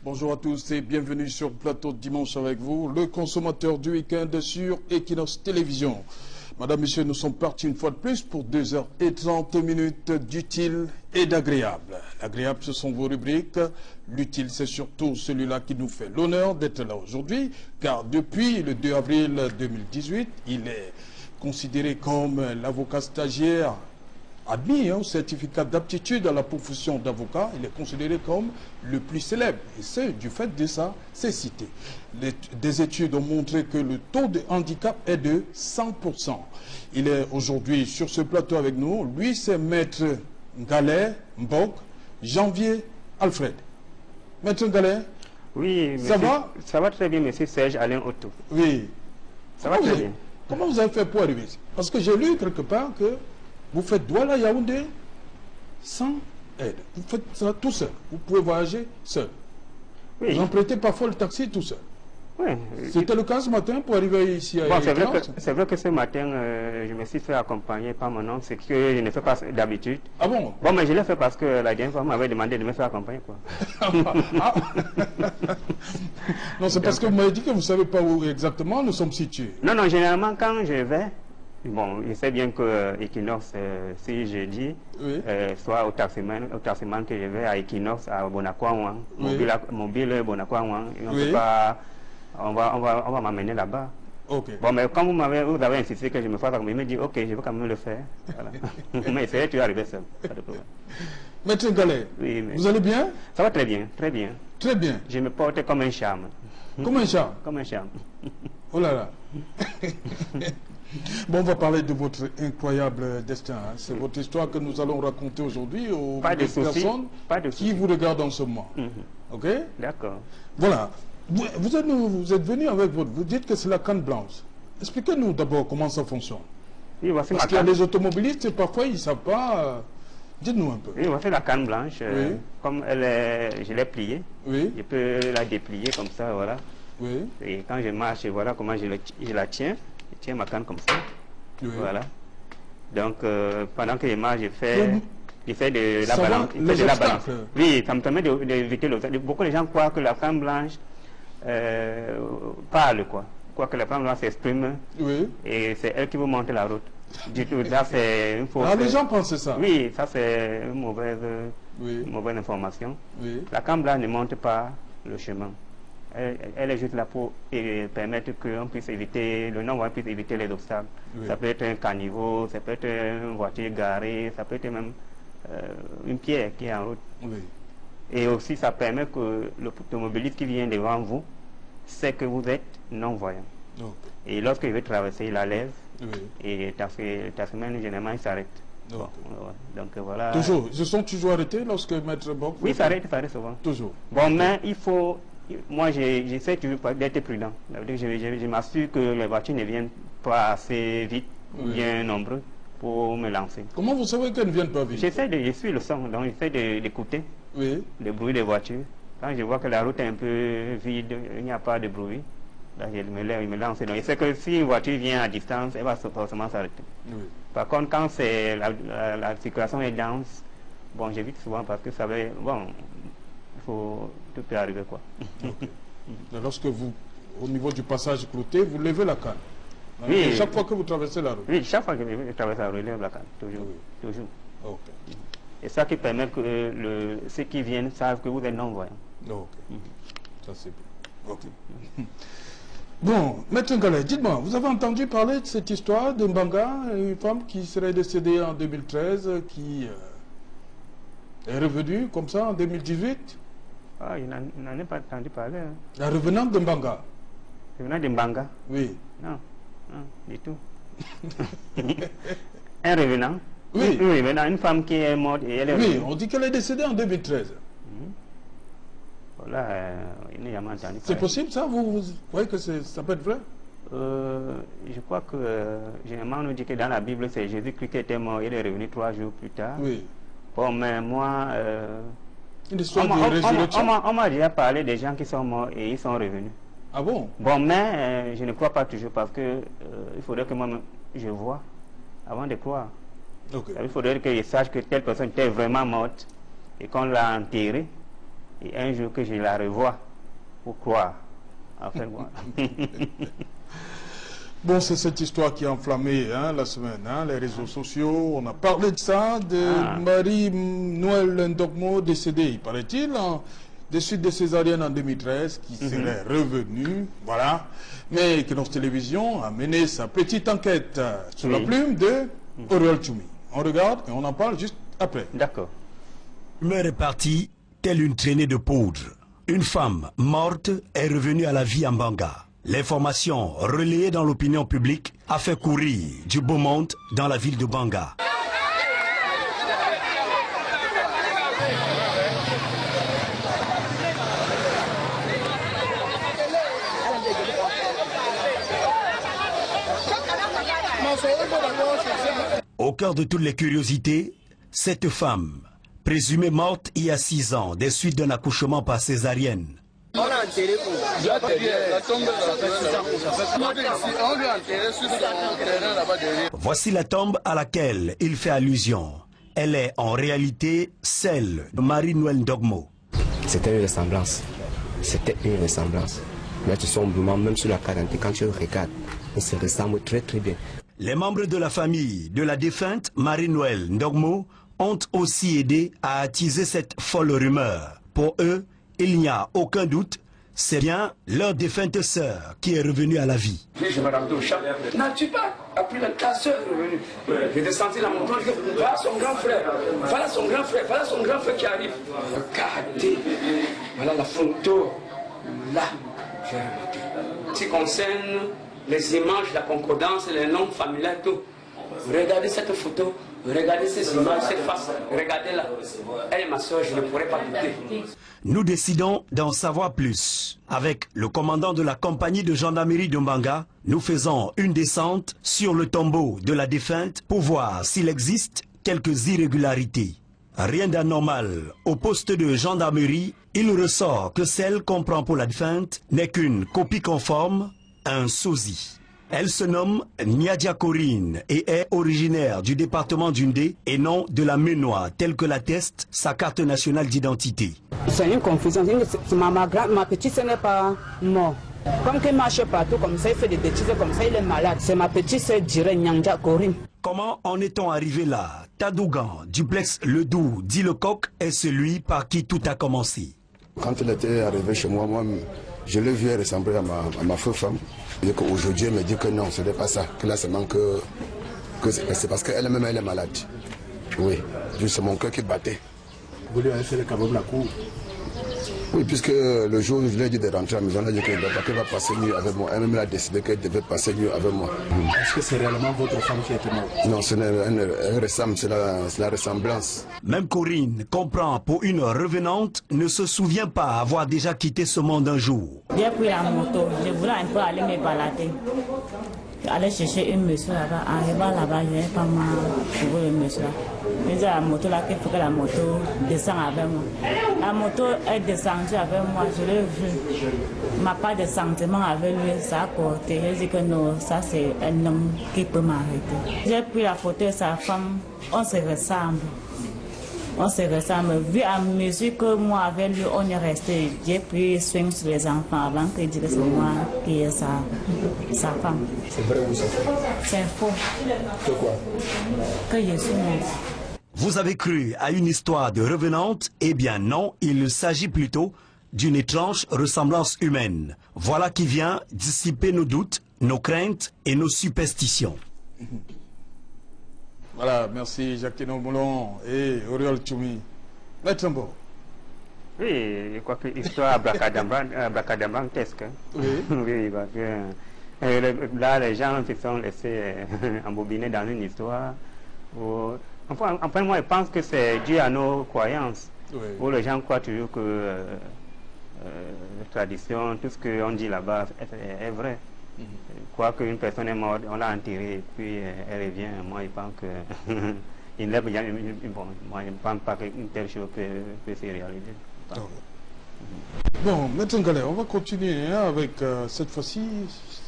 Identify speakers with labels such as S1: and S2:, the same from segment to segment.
S1: Bonjour à tous et bienvenue sur Plateau de Dimanche avec vous, le consommateur du week-end sur Equinox Télévision. Madame, Monsieur, nous sommes partis une fois de plus pour 2h30 d'utile et d'agréable. L'agréable, ce sont vos rubriques. L'utile, c'est surtout celui-là qui nous fait l'honneur d'être là aujourd'hui, car depuis le 2 avril 2018, il est considéré comme l'avocat stagiaire admis au certificat d'aptitude à la profession d'avocat. Il est considéré comme le plus célèbre. Et c'est du fait de sa cécité. Des études ont montré que le taux de handicap est de 100%. Il est aujourd'hui sur ce plateau avec nous. Lui, c'est Maître Ngalet Mbok, Janvier Alfred. Maître Ngalet,
S2: oui,
S1: ça va?
S2: Ça va très bien, monsieur Serge Alain Otto.
S1: Oui.
S2: Ça va très bien.
S1: Comment vous avez fait pour arriver? Parce que j'ai lu quelque part que vous faites Douala Yaoundé sans aide. Vous faites ça tout seul. Vous pouvez voyager seul.
S2: Oui.
S1: Vous empruntez parfois le taxi tout seul.
S2: Oui.
S1: C'était le cas ce matin pour arriver ici à
S2: Bon,
S1: Equinox.
S2: c'est vrai que ce matin, je me suis fait accompagner par mon oncle, ce que je ne fais pas d'habitude.
S1: Ah bon?
S2: Bon, mais je l'ai fait parce que la dernière fois, on m'avait demandé de me faire accompagner, quoi.
S1: Ah. Non, c'est parce que vous m'avez dit que vous ne savez pas où exactement nous sommes situés.
S2: Non, non, généralement, quand je vais, bon, je sais bien que Equinox, si je dis,
S1: Oui.
S2: soit au taximan que je vais à Equinox, à Bonacouan,
S1: Oui.
S2: mobile Bonacouan, et on
S1: Oui.
S2: peut pas, on va m'amener là-bas.
S1: Ok.
S2: Bon, mais quand vous avez insisté que je me fasse accompagner, il me dit, ok, je vais quand même le faire. Voilà. Mais c'est tu es arrivé seul, pas de problème.
S1: Maître Ngalet,
S2: Oui, mais
S1: vous allez bien?
S2: ça va très bien, très bien.
S1: Très bien.
S2: Je me porte comme un charme.
S1: Comme un chat.
S2: Comme un charme.
S1: Oh là là. Bon, on va parler de votre incroyable destin. Hein. C'est votre histoire que nous allons raconter aujourd'hui aux
S2: Pas de soucis,
S1: personnes
S2: pas de
S1: qui
S2: soucis.
S1: vous regardent en ce moment. Ok?
S2: D'accord.
S1: Voilà. Vous êtes venu avec votre... Vous dites que c'est la canne blanche. Expliquez-nous d'abord comment ça fonctionne.
S2: Oui, voici
S1: Parce
S2: ma
S1: qu'il y a
S2: canne.
S1: des automobilistes, parfois, ils ne savent pas... Dites-nous un peu.
S2: Oui, voici la canne blanche.
S1: Oui.
S2: Comme elle est, je l'ai pliée.
S1: Oui,
S2: Je peux la déplier comme ça, voilà.
S1: oui,
S2: Et quand je marche, voilà comment je la tiens. Je tiens ma canne comme ça.
S1: oui.
S2: Voilà. Donc, pendant que je marche, je
S1: Donc,
S2: fais de la
S1: ça va,
S2: balance. Je fais
S1: les
S2: de la balance.
S1: obstacles.
S2: Oui, ça me permet d'éviter l'obstacle. Beaucoup de gens croient que la femme blanche parle, quoi. Croient que la femme blanche s'exprime
S1: Oui.
S2: et c'est elle qui vous montre la route. Du tout, là, c'est une fausse.
S1: Ah, les gens pensent ça.
S2: Oui, ça, c'est une
S1: Oui,
S2: mauvaise information.
S1: oui.
S2: La femme blanche ne montre pas le chemin. Elle est juste là pour permettre que l'on puisse éviter, le non-voyant puisse éviter les obstacles.
S1: Oui.
S2: Ça peut être un caniveau, ça peut être une voiture garée, ça peut être même une pierre qui est en route.
S1: Oui.
S2: Et aussi, ça permet que l'automobiliste qui vient devant vous sait que vous êtes non-voyant.
S1: Ok.
S2: Et lorsqu'il veut traverser, il la lève
S1: Oui.
S2: et le taximan, généralement, il s'arrête.
S1: Ok.
S2: Bon, donc voilà.
S1: Toujours. Ils se sont toujours arrêtés lorsque Maître Bock...
S2: Oui, ça arrête souvent.
S1: Toujours.
S2: Bon, mais il faut... Moi, j'essaie toujours d'être prudent. Ça veut dire que je m'assure que les voitures ne viennent pas assez vite,
S1: Oui.
S2: bien nombreux, pour me lancer.
S1: Comment vous savez qu'elles ne viennent pas vite?
S2: Je suis le son, donc j'essaie d'écouter
S1: Oui.
S2: le bruit des voitures. Quand je vois que la route est un peu vide, il n'y a pas de bruit, là, je me lève, je me lance. Donc, je sais que si une voiture vient à distance, elle va forcément s'arrêter.
S1: Oui.
S2: Par contre, quand la circulation est dense, bon, j'évite souvent parce que ça va... Bon, il faut... Tout peut arriver, quoi.
S1: Ok. Lorsque vous, au niveau du passage clouté, vous levez la canne.
S2: Oui.
S1: Et chaque fois que vous traversez la route.
S2: Oui, chaque fois que je traverse la rue, la canne, toujours.
S1: Oui.
S2: Toujours.
S1: Ok.
S2: Et ça qui permet que ceux qui viennent savent que vous êtes non-voyants.
S1: Ok. Ça c'est bien. Ok. Bon, Maître Ngalet, dites-moi, vous avez entendu parler de cette histoire de Mbanga, une femme qui serait décédée en 2013, qui est revenue comme ça en 2018?
S2: Ah, il n'en a pas entendu parler. Hein.
S1: La revenante de Mbanga?
S2: C'est venant de Mbanga?
S1: Oui.
S2: Non, non, du tout. Un revenant?
S1: Oui.
S2: Un revenant, une femme qui est morte et elle est
S1: Oui,
S2: revenue.
S1: on dit qu'elle est décédée en 2013.
S2: Voilà, il n'a jamais entendu parler.
S1: C'est possible ça? Vous voyez que ça peut être vrai?
S2: Je crois que généralement on nous dit que dans la Bible c'est Jésus-Christ qui était mort, il est revenu 3 jours plus tard.
S1: Oui.
S2: Bon, mais moi,
S1: Une histoire de résurrection?
S2: on m'a déjà parlé des gens qui sont morts et ils sont revenus.
S1: Ah bon?
S2: Bon, mais je ne crois pas toujours parce que il faudrait que moi je vois avant de croire.
S1: Ok.
S2: Il faudrait que je sache que telle personne était vraiment morte et qu'on l'a enterrée Et un jour que je la revois, pour croire. En fait, voilà.
S1: Bon, c'est cette histoire qui a enflammé la semaine, les réseaux sociaux. On a parlé de ça, de Marie-Noël Ndogmo décédée, il paraît-il, des suites de césarienne en 2013, qui serait revenue, voilà. Mais Equinos Télévision a mené sa petite enquête sur la plume de Oriol Choumi. On regarde et on en parle juste après.
S2: D'accord.
S3: L'heure est partie, telle une traînée de poudre. Une femme morte est revenue à la vie en Banga. L'information relayée dans l'opinion publique a fait courir du beau monde dans la ville de Banga. Au cœur de toutes les curiosités, cette femme, présumée morte il y a 6 ans des suites d'un accouchement par césarienne. Voici la tombe à laquelle il fait allusion. Elle est en réalité celle de Marie-Noël Ndogmo.
S4: C'était une ressemblance. C'était une ressemblance. Mais tout simplement, même sur la quarantaine, quand tu le regardes, il se ressemble très très bien.
S3: Les membres de la famille de la défunte Marie-Noël Ndogmo ont aussi aidé à attiser cette folle rumeur. Pour eux, il n'y a aucun doute, c'est bien leur défunte sœur qui est revenue à la vie.
S5: Je me rendais au champ. N'as-tu pas appris ta sœur est revenue? J'ai descendu la montagne, voilà son grand frère, voilà son grand frère, voilà son grand frère qui arrive. Regardez, voilà la photo, là, j'ai remarqué. Ce qui concerne les images, la concordance, les noms familiaux, tout. Regardez cette photo, regardez ces images, cette face, regardez-la. Elle est ma soeur, je ne pourrais pas douter.
S3: Nous décidons d'en savoir plus. Avec le commandant de la compagnie de gendarmerie de Mbanga, nous faisons une descente sur le tombeau de la défunte pour voir s'il existe quelques irrégularités. Rien d'anormal. Au poste de gendarmerie, il ressort que celle qu'on prend pour la défunte n'est qu'une copie conforme, un sosie. Elle se nomme Niadia Corinne et est originaire du département d'Undé et non de la Ménois, telle que l'atteste sa carte nationale d'identité.
S6: C'est une confusion. Ma petite sœur n'est pas morte. Comme qu'il marche partout comme ça, il fait des bêtises comme ça, il est malade. C'est ma petite sœur dirait Niadia Corinne.
S3: Comment en est-on arrivé là? Tadougan, duplex Ledoux, dit Lecoq, est celui par qui tout a commencé.
S7: Quand elle était arrivée chez moi, je l'ai vu ressembler à ma feu femme. Et qu'aujourd'hui, elle me dit que non, ce n'est pas ça. Que là, seulement que c'est parce qu'elle-même, elle est malade. Oui, c'est mon cœur qui battait.
S8: Vous lui avez fait le cadeau de la cour?
S7: Oui, puisque le jour où je lui ai dit de rentrer à la maison, elle a dit qu'elle va passer mieux avec moi. Elle-même a décidé qu'elle devait passer mieux avec moi.
S8: Est-ce que c'est réellement votre femme qui était morte?
S7: Non, elle ressemble, c'est la ressemblance.
S3: Même Corinne comprend pour une revenante, ne se souvient pas avoir déjà quitté ce monde un jour.
S9: J'ai pris la moto, je voulais un peu aller me balader. Aller chercher une monsieur là-bas, arrivant là-bas, je n'ai pas trouvé le monsieur là. Je dis à la moto là qu'il faut que la moto descende avec moi. La moto est descendue avec moi, je l'ai vu. Ma part de sentiment avec lui, ça a porté. Je dis que non, ça c'est un homme qui peut m'arrêter. J'ai pris la photo de sa femme, on se ressemble. On se ressemble. Vu à mesure que moi avec lui on est resté, j'ai pris soin sur les enfants avant qu'il dise que c'est moi qui est sa femme.
S8: C'est vrai ou c'est faux?
S9: C'est faux.
S8: C'est quoi?
S9: Que je suis morte.
S3: Vous avez cru à une histoire de revenante? Eh bien non, il s'agit plutôt d'une étrange ressemblance humaine. Voilà qui vient dissiper nos doutes, nos craintes et nos superstitions.
S1: Voilà, merci Jacquino Moulon et Oriol Choumi. Maître Mbo.
S2: Oui, je crois que l'histoire abracadabrantesque.
S1: Oui.
S2: Oui, parce que là, les gens se sont laissés embobiner dans une histoire. Enfin, moi, je pense que c'est dû à nos croyances.
S1: Oui.
S2: Où les gens croient toujours que la tradition, tout ce qu'on dit là-bas est vrai. Quoi qu'une personne est morte, on l'a enterrée et puis elle revient. Moi, je pense que moi, je ne pense pas qu'une telle chose peut se réaliser.
S1: Bon, Maître Ngalé, on va continuer avec cette fois-ci,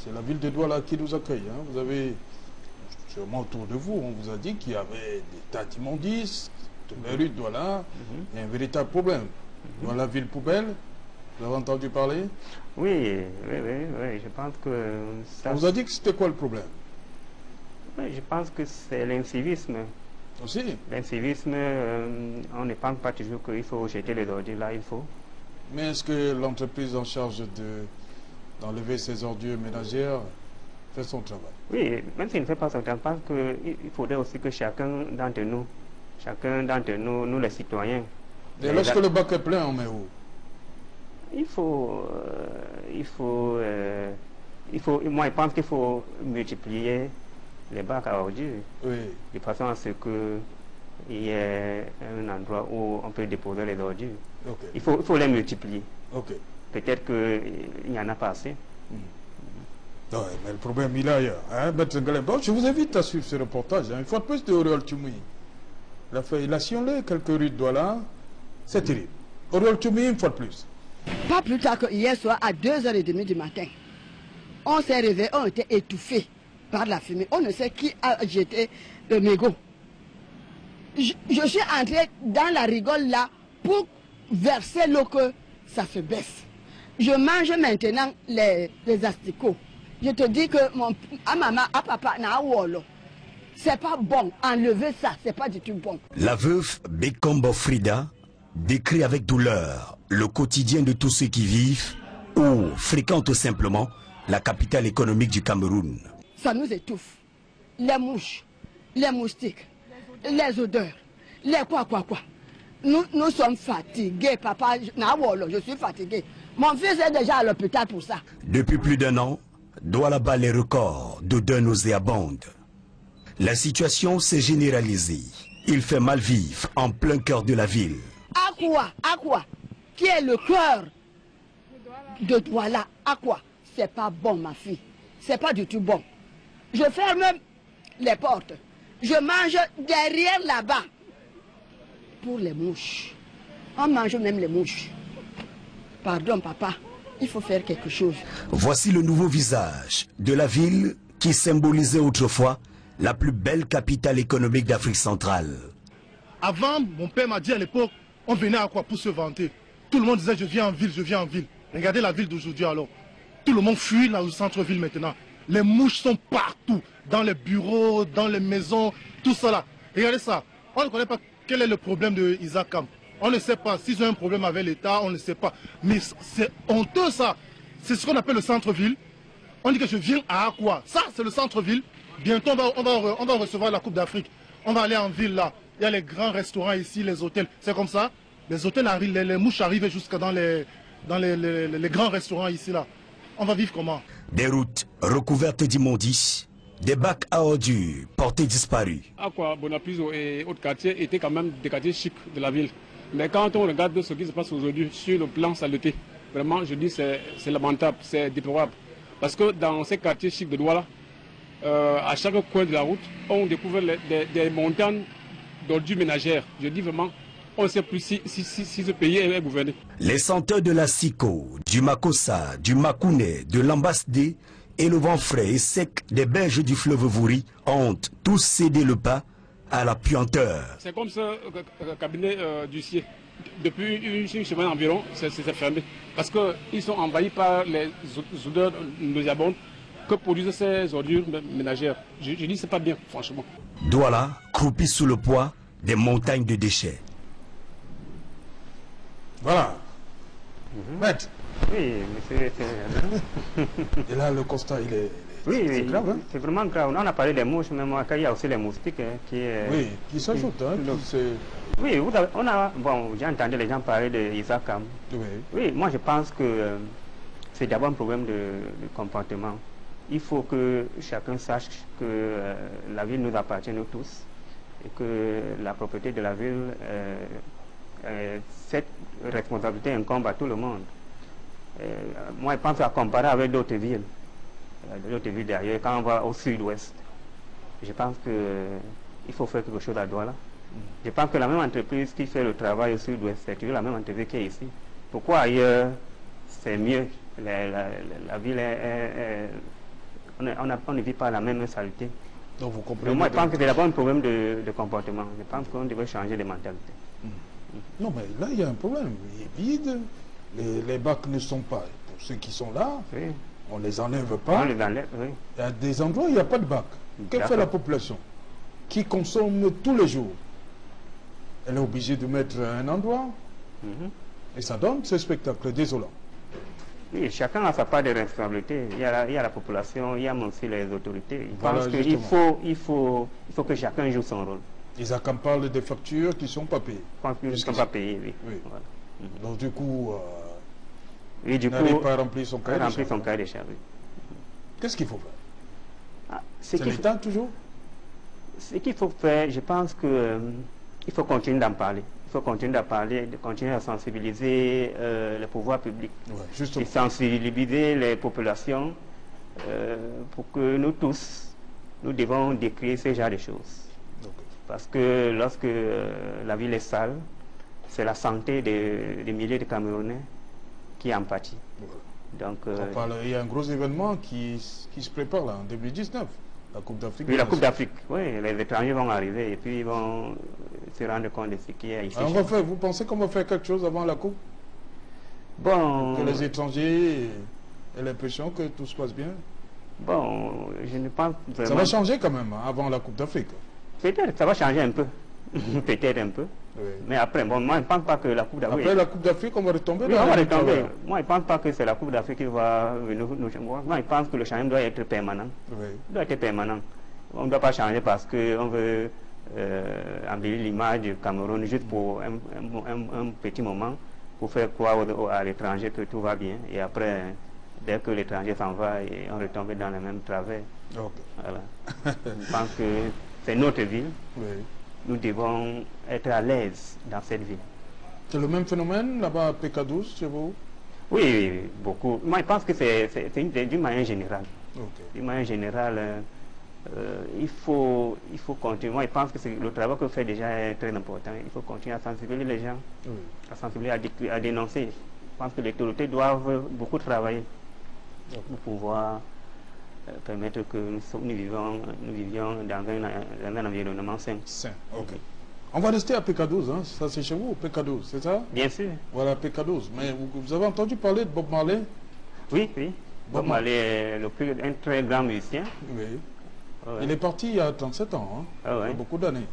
S1: c'est la ville de Douala qui nous accueille. Vous avez, sûrement autour de vous, on vous a dit qu'il y avait des tas d'immondices, de la rue de Douala, il y a un véritable problème. Dans la ville poubelle, vous avez entendu parler?
S2: Oui, je pense que ça...
S1: On vous a dit que c'était quoi le problème?
S2: Oui, je pense que c'est l'incivisme.
S1: Aussi?
S2: L'incivisme, on ne pense pas toujours qu'il faut jeter les ordures là, il faut.
S1: Mais est-ce que l'entreprise en charge d'enlever ces ordures ménagères fait son travail?
S2: Oui, même s'il ne fait pas son travail, je pense qu'il faudrait aussi que chacun d'entre nous, nous les citoyens...
S1: Et lorsque le bac est plein, on met où?
S2: Moi, je pense qu'il faut multiplier les bacs à ordures,
S1: oui, de
S2: façon à ce qu'il y ait un endroit où on peut déposer les ordures.
S1: Okay.
S2: Il faut les multiplier.
S1: Okay.
S2: Peut-être qu'il n'y en a pas assez.
S1: Ouais, mais le problème, il est ailleurs. Hein, bon, je vous invite à suivre ce reportage. Hein. Une fois de plus de Oriol Tchoumi. Il a sillonné quelques rues de Douala. C'est terrible. Oriol Tchoumi, une fois de plus.
S10: Pas plus tard que hier soir, à 2h30 du matin, on s'est réveillés, on était étouffés par la fumée. On ne sait qui a jeté le mégot. Je suis entré dans la rigole là pour verser l'eau que ça se baisse. Je mange maintenant les asticots. Je te dis que à maman, à papa, c'est pas bon. Enlever ça, c'est pas du tout bon.
S3: La veuve Bekombo Frida décrit avec douleur le quotidien de tous ceux qui vivent ou fréquentent simplement la capitale économique du Cameroun.
S10: Ça nous étouffe. Les mouches, les moustiques, les odeurs, les quoi. Nous sommes fatigués, papa. Je suis fatigué. Mon fils est déjà à l'hôpital pour ça.
S3: Depuis plus d'un an, Douala bat les records d'odeurs nauséabondes. La situation s'est généralisée. Il fait mal vivre en plein cœur de la ville.
S10: Aqua, qui est le cœur de Douala, Aqua, c'est pas bon ma fille. C'est pas du tout bon. Je ferme les portes. Je mange derrière là-bas. Pour les mouches. On mange même les mouches. Pardon papa, il faut faire quelque chose.
S3: Voici le nouveau visage de la ville qui symbolisait autrefois la plus belle capitale économique d'Afrique centrale.
S11: Avant, mon père m'a dit à l'époque, on venait à quoi pour se vanter. Tout le monde disait je viens en ville, je viens en ville. Regardez la ville d'aujourd'hui alors. Tout le monde fuit dans le centre-ville maintenant. Les mouches sont partout, dans les bureaux, dans les maisons, tout ça là. Regardez ça. On ne connaît pas quel est le problème de Isaac Kam. On ne sait pas. S'ils ont un problème avec l'État, on ne sait pas. Mais c'est honteux ça. C'est ce qu'on appelle le centre-ville. On dit que je viens à Aqua. Ça, c'est le centre-ville. Bientôt, on va recevoir la Coupe d'Afrique. On va aller en ville là. Il y a les grands restaurants ici, les hôtels. C'est comme ça. Les hôtels arrivent, les mouches arrivent jusqu'à dans les grands restaurants ici là. On va vivre comment?
S3: Des routes recouvertes d'immondices, des bacs à ordures portés disparus.
S12: Aqua, Bonapiso et autres quartiers étaient quand même des quartiers chics de la ville. Mais quand on regarde ce qui se passe aujourd'hui sur le plan saleté, vraiment je dis c'est lamentable, c'est déplorable. Parce que dans ces quartiers chics de Douala, à chaque coin de la route, on découvre des montagnes d'ordures ménagères. Je dis vraiment, on ne sait plus si ce pays est gouverné. Les
S3: senteurs de la Siko, du Makossa, du Makouné, de l'Ambasdé et le vent frais et sec des berges du fleuve Vouri ont tous cédé le pas à la puanteur.
S12: C'est comme ce cabinet d'huissier. Depuis une semaine environ, c'est fermé. Parce qu'ils sont envahis par les odeurs nauséabondes que produisent ces ordures ménagères. Je dis que ce n'est pas bien, franchement.
S3: Douala croupit sous le poids des montagnes de déchets.
S1: Voilà. Maître.
S2: Oui, monsieur.
S1: Et là, le constat, il est...
S2: Oui,
S1: grave. Hein?
S2: C'est vraiment grave. On a parlé des mouches, mais moi, il y a aussi les moustiques
S1: qui s'ajoutent. Hein,
S2: oui, j'ai entendu les gens parler de Isaac Kam. Oui, moi je pense que c'est d'abord un problème de comportement. Il faut que chacun sache que la ville nous appartient nous tous et que la propriété de la ville, cette responsabilité incombe à tout le monde. Moi je pense à comparer avec d'autres villes. D'ailleurs, quand on va au sud-ouest, je pense qu'il faut faire quelque chose à Douala. Je pense que la même entreprise qui fait le travail au sud-ouest, c'est toujours la même entreprise qui est ici. Pourquoi ailleurs c'est mieux? La ville on ne vit pas la même saleté.
S1: Donc vous comprenez.
S2: Moi je pense que c'est d'abord un problème de comportement. Je pense qu'on devrait changer de mentalité.
S1: Non, mais là, il y a un problème. Il est vide, les bacs ne sont pas. Pour ceux qui sont là, on ne les enlève pas.
S2: On les enlève, oui.
S1: Il y a des endroits où il n'y a pas de bac. Que fait la population qui consomme tous les jours? Elle est obligée de mettre un endroit. Et ça donne ce spectacle désolant.
S2: Oui, chacun a sa part de responsabilité. Il y a la population, il y a aussi les autorités. Je
S1: Voilà,
S2: pense qu'il faut que chacun joue son rôle.
S1: Isaac en parle des factures qui ne sont pas payées.
S2: Qui ne sont pas payées, oui.
S1: Voilà. Donc du coup,
S2: il
S1: n'arrive pas à remplir son cahier
S2: de charge.
S1: Qu'est-ce qu'il faut faire? C'est l'État toujours?
S2: Ce qu'il faut faire, je pense qu'il faut continuer d'en parler. Il faut continuer d'en parler, de continuer à sensibiliser les pouvoirs publics. Et sensibiliser les populations pour que nous tous, nous devons décrire ce genre de choses. Parce que lorsque la ville est sale, c'est la santé des milliers de Camerounais qui en pâtit. Donc,
S1: il y a un gros événement qui se prépare là, en 2019, la Coupe d'Afrique.
S2: Oui, la Coupe d'Afrique. Oui, les étrangers vont arriver et puis ils vont se rendre compte de ce qu'il y a ici.
S1: Vous pensez qu'on va faire quelque chose avant la Coupe?
S2: Bon.
S1: Que les étrangers aient l'impression que tout se passe bien?
S2: Bon, je ne pense vraiment...
S1: Ça va changer quand même avant la Coupe d'Afrique.
S2: Peut-être, ça va changer un peu. Peut-être un peu.
S1: Oui.
S2: Mais après, bon, moi je ne pense pas que la Coupe d'Afrique...
S1: Après la Coupe d'Afrique, on va retomber
S2: dans la retomber. Moi je ne pense pas que c'est la Coupe d'Afrique qui va venir nous changer. Moi je pense que le changement doit être permanent.
S1: Oui.
S2: Il doit être permanent. On ne doit pas changer parce qu'on veut embellir l'image du Cameroun juste pour un petit moment, pour faire croire à l'étranger que tout va bien. Et après, dès que l'étranger s'en va, et on retombe dans le même travers. Voilà. Je pense que c'est notre ville.
S1: Oui.
S2: Nous devons être à l'aise dans cette ville.
S1: C'est le même phénomène là-bas à PK12 chez vous?
S2: Oui, beaucoup. Moi, je pense que c'est d'une manière générale. D'une manière générale, il faut continuer. Moi, je pense que le travail que fait déjà est très important. Il faut continuer à sensibiliser les gens, à sensibiliser, à dénoncer. Je pense que les autorités doivent beaucoup travailler pour pouvoir permettre que nous vivions dans un environnement sain.
S1: On va rester à PK12, hein? Ça c'est chez vous, PK12, c'est ça?
S2: Bien sûr.
S1: Voilà, PK12. Mais vous avez entendu parler de Bob Marley?
S2: Oui. Bob Marley est un très grand musicien.
S1: Oui. Il est parti il y a 37 ans, hein? Il y a beaucoup d'années.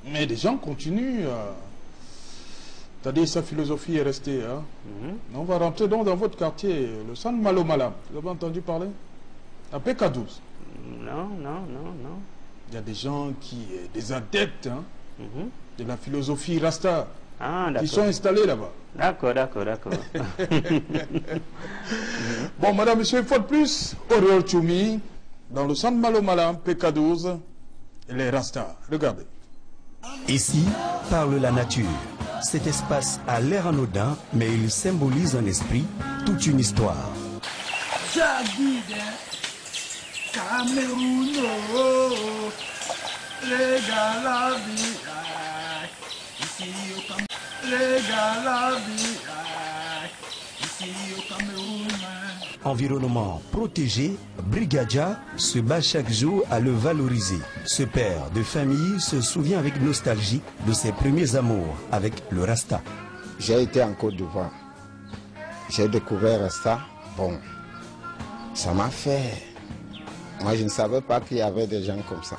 S1: Mais des gens continuent à... C'est-à-dire sa philosophie est restée. Hein? On va rentrer donc dans votre quartier, le San Malo Malam. Vous avez entendu parler? À PK12.
S2: Non.
S1: Il y a des gens des adeptes hein, de la philosophie Rasta, qui sont installés là-bas.
S2: D'accord.
S1: Bon, madame, monsieur, une fois de plus, Oriol Choumi, dans le San Malo Malam, PK12, les Rasta. Regardez.
S3: Ici parle la nature. Cet espace a l'air anodin, mais il symbolise un esprit, toute une histoire.
S13: Cameroun, regarde la vie, ici au Cameroun.
S3: Environnement protégé, Brigadia se bat chaque jour à le valoriser. Ce père de famille se souvient avec nostalgie de ses premiers amours avec le Rasta.
S14: J'ai été en Côte d'Ivoire. J'ai découvert Rasta. Bon, ça m'a fait... Moi, je ne savais pas qu'il y avait des gens comme ça.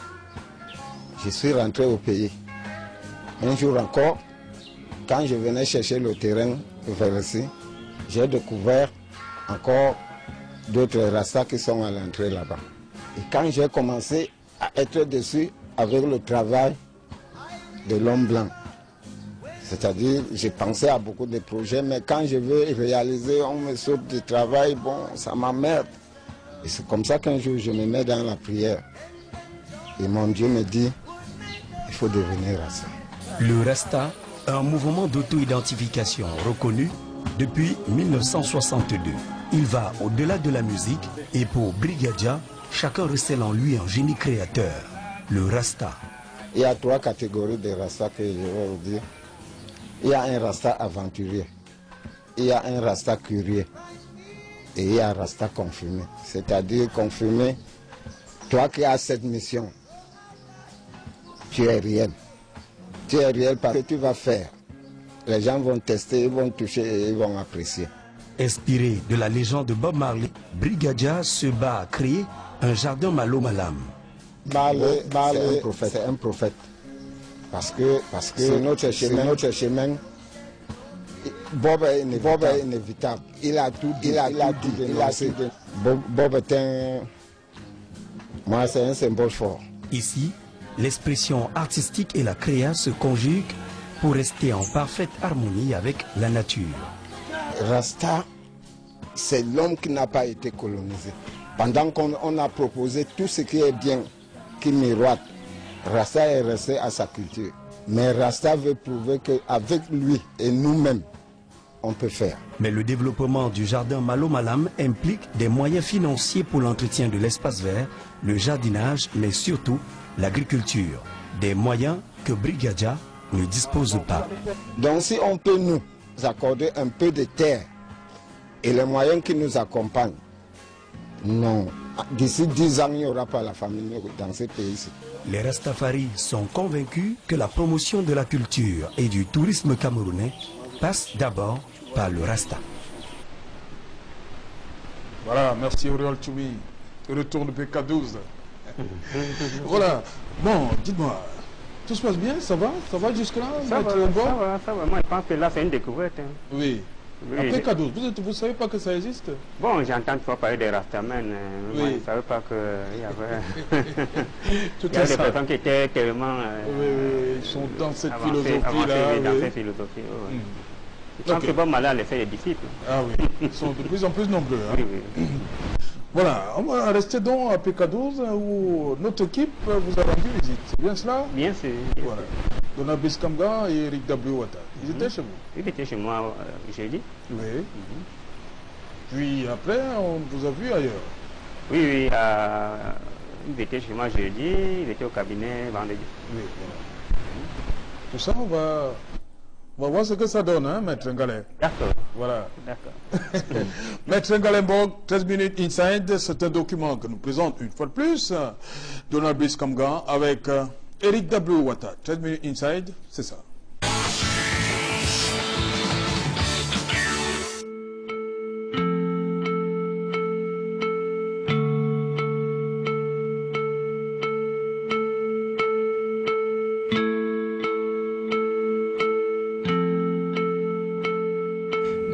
S14: Je suis rentré au pays. Un jour encore, quand je venais chercher le terrain vers ici, j'ai découvert encore d'autres Rastas qui sont à l'entrée là-bas. Et quand j'ai commencé à être dessus avec le travail de l'homme blanc, c'est-à-dire, j'ai pensé à beaucoup de projets, mais quand je veux réaliser, on me saute du travail, bon, ça m'emmerde. Et c'est comme ça qu'un jour, je me mets dans la prière. Et mon Dieu me dit, il faut devenir Rasta.
S3: Le Rasta, un mouvement d'auto-identification reconnu depuis 1962. Il va au-delà de la musique et pour Brigadia, chacun recèle en lui un génie créateur, le Rasta.
S14: Il y a 3 catégories de Rasta que je vais vous dire. Il y a un Rasta aventurier, il y a un Rasta curieux et il y a un Rasta confirmé. C'est-à-dire confirmé, toi qui as cette mission, tu es réel. Tu es réel parce que tu vas faire Les gens vont tester, ils vont toucher et ils vont apprécier.
S3: Inspiré de la légende de Bob Marley, Brigadia se bat à créer un jardin Malo Malam.
S14: Marley, c'est un prophète. Parce que c'est notre chemin. Bob est inévitable. Il a tout dit. Bob est un... Moi, c'est un symbole fort.
S3: Ici, l'expression artistique et la créa se conjuguent pour rester en parfaite harmonie avec la nature.
S14: Rasta, c'est l'homme qui n'a pas été colonisé. Pendant qu'on a proposé tout ce qui est bien, qui miroite, Rasta est resté à sa culture. Mais Rasta veut prouver qu'avec lui et nous-mêmes, on peut faire.
S3: Mais le développement du jardin Malo Malam implique des moyens financiers pour l'entretien de l'espace vert, le jardinage, mais surtout l'agriculture. Des moyens que Brigadia ne dispose pas.
S14: Donc si on peut nous accorder un peu de terre et les moyens qui nous accompagnent, non, d'ici 10 ans, il n'y aura pas la famine dans ces pays-ci.
S3: Les Rastafari sont convaincus que la promotion de la culture et du tourisme camerounais passe d'abord par le Rasta.
S1: Voilà, merci Auriol Tchoumi. Retour de PK12. Voilà, bon, dites-moi, tout se passe bien, ça va jusque-là?
S2: Ça va. Moi, je pense que là, c'est une découverte. Hein.
S1: Oui. À PK12, vous ne savez pas que ça existe?
S2: Bon, j'entends fois parler des Rastamen. Moi, je ne savais pas qu'il y avait... Il y a des personnes qui étaient tellement...
S1: ils sont dans cette philosophie-là.
S2: Dans cette philosophie, Je pense que Bob Marley a laissé les disciples.
S1: Ah oui, ils sont de plus en plus nombreux. Hein. Oui. Voilà, on va rester donc à PK12 où notre équipe vous a rendu visite. C'est bien cela?
S2: Bien sûr.
S1: Voilà. Donald Biskamga et Eric W. Ouattara. Ils étaient chez vous?
S2: Ils étaient chez moi jeudi.
S1: Oui. Puis après, on vous a vu ailleurs?
S2: Oui. Ils étaient chez moi jeudi, ils étaient au cabinet vendredi.
S1: Oui, voilà. Tout ça, on va voir ce que ça donne, hein, Maître Ngalé.
S2: D'accord.
S1: Voilà.
S2: D'accord.
S1: Maître Ngalemborg, 13 minutes inside, c'est un document que nous présente une fois de plus Donald Biskamga avec Eric W. Ouattara. 13 minutes inside, c'est ça.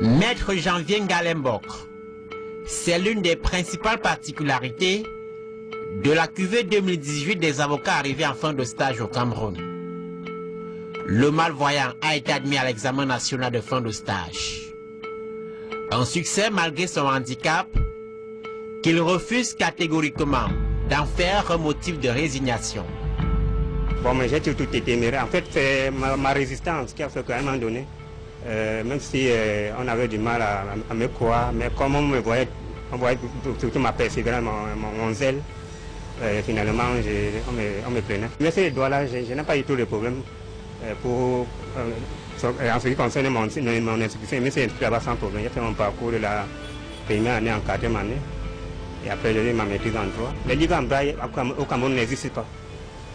S15: Maître Janvier Ngalemborg, c'est l'une des principales particularités de la cuvée 2018 des avocats arrivés en fin de stage au Cameroun. Le malvoyant a été admis à l'examen national de fin de stage. Un succès malgré son handicap qu'il refuse catégoriquement d'en faire un motif de résignation.
S2: Bon, mais j'ai tout été téméraire. En fait, c'est ma résistance qui a fait qu'à un moment donné, même si on avait du mal à me croire, mais comme on voyait surtout ma persévérance, mon zèle, finalement on me prenait. Mais ces doigts-là, je n'ai pas eu tout de problème en ce qui concerne mon inscription. Mais c'est là-bas sans problème. J'ai fait mon parcours de la première année en quatrième année. Et après j'ai eu ma maîtrise en droit. Les livres en braille au Cameroun n'existent pas.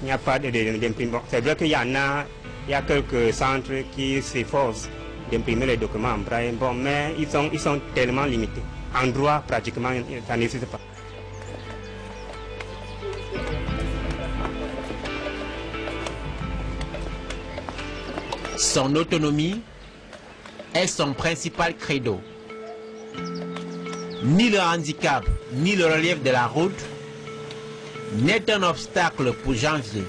S2: Il n'y a pas d'imprimant. C'est vrai qu'il y en a, il y a quelques centres qui s'efforcent d'imprimer les documents en braille, bon, mais ils sont tellement limités. En droit, pratiquement, ça n'existe pas.
S15: Son autonomie est son principal credo. Ni le handicap, ni le relief de la route n'est un obstacle pour Janvier.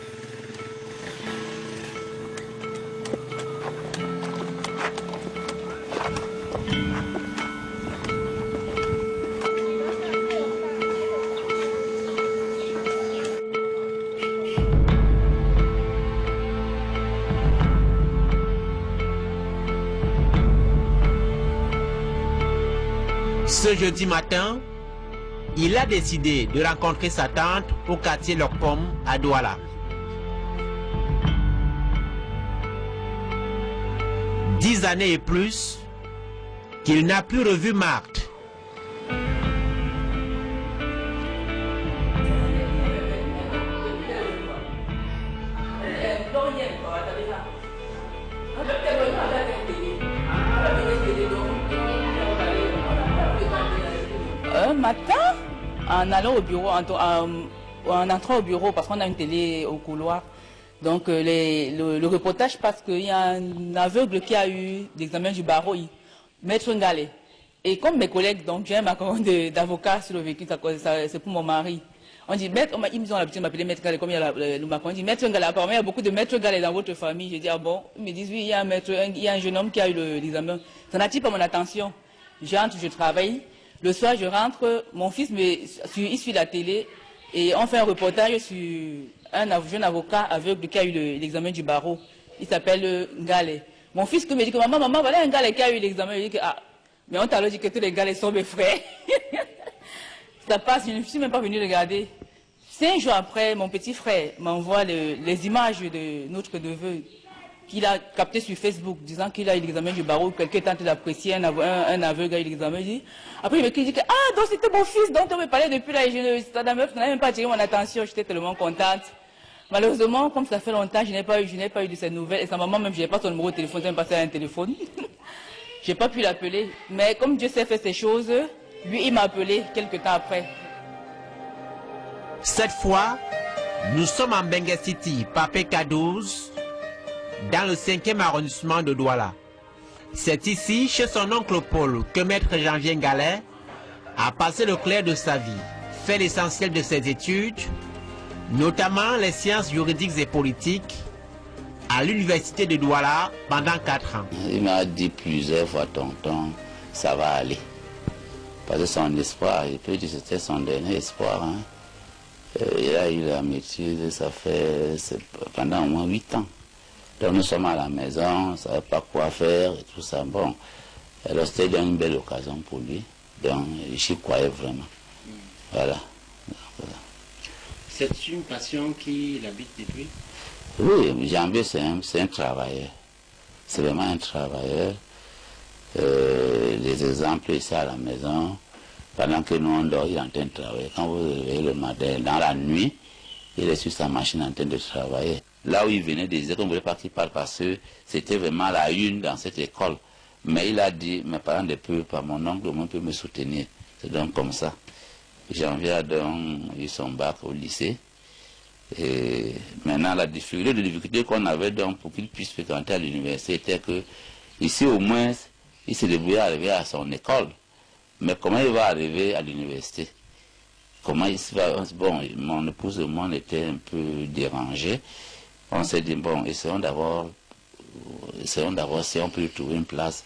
S15: Ce jeudi matin, il a décidé de rencontrer sa tante au quartier Lokpom à Douala. Dix années et plus qu'il n'a plus revu Marthe.
S6: matin, en allant au bureau, en entrant au bureau, parce qu'on a une télé au couloir, donc le reportage passe qu'il y a un aveugle qui a eu l'examen du barreau, Maître Ngale. Et comme mes collègues, donc j'ai un macaron d'avocat sur le véhicule, c'est pour mon mari. On dit, Maître, ils ont l'habitude de m'appeler Maître Ngale, comme il y a le macaron. On dit, Maître Ngale, apparemment il y a beaucoup de Maître Ngale dans votre famille. Je dis, ah bon? Ils me disent, oui, il y a un jeune homme qui a eu l'examen. Ça n'attire pas mon attention. J'entre, je travaille. Le soir, je rentre, mon fils il suit la télé et on fait un reportage sur un jeune avocat aveugle qui a eu l'examen du barreau. Il s'appelle Ngale. Mon fils me dit que maman, voilà un Ngale qui a eu l'examen. Je dis que, ah, mais on t'a dit que tous les Ngale sont mes frères. Ça passe, je ne suis même pas venue regarder. 5 jours après, mon petit frère m'envoie les images de notre neveu qu'il a capté sur Facebook, disant qu'il a eu l'examen du barreau, quelqu'un tente d'apprécier un aveugle a eu l'examen. Après, il me dit que, ah, donc c'était mon fils dont on me parlait depuis là, ça n'a même pas attiré mon attention, j'étais tellement contente. Malheureusement, comme ça fait longtemps, je n'ai pas eu de ces nouvelles, et sa maman même, je n'ai pas son numéro de téléphone, elle m'a passé un téléphone. Je n'ai pas pu l'appeler, mais comme Dieu sait faire ces choses, lui, il m'a appelé quelques temps après.
S15: Cette fois, nous sommes en Bengue City, Papeka 12, dans le 5e arrondissement de Douala. C'est ici, chez son oncle Paul, que Maître Janvier Ngale a passé le clair de sa vie, fait l'essentiel de ses études, notamment les sciences juridiques et politiques, à l'université de Douala pendant 4 ans.
S16: Il m'a dit plusieurs fois, tonton, ça va aller. Parce que son espoir, il peut dire que c'était son dernier espoir. Hein. Il a eu la métier, ça fait pendant au moins 8 ans. Donc nous sommes à la maison, on ne savait pas quoi faire et tout ça. Bon, alors c'était une belle occasion pour lui. Donc j'y croyais vraiment. Voilà.
S17: C'est une passion qui l'habite depuis?
S16: Oui, Janvier c'est un travailleur. C'est vraiment un travailleur. Les exemples ici à la maison, pendant que nous on dort, il est en train de travailler. Quand vous vous réveillez le matin, dans la nuit, il est sur sa machine en train de travailler. Là où il venait de dire qu'on ne voulait pas qu'il parle parce que c'était vraiment la une dans cette école. Mais il a dit, mes parents ne peuvent pas, mon oncle au moins peut me soutenir. C'est donc comme ça. Janvier a donc eu son bac au lycée. Et maintenant, la difficulté qu'on avait donc pour qu'il puisse fréquenter à l'université était que, ici au moins, il s'est débrouillé à arriver à son école. Mais comment il va arriver à l'université? Comment il va... Bon, mon épouse et moi, on était un peu dérangés. On s'est dit, bon, essayons d'avoir si on peut trouver une place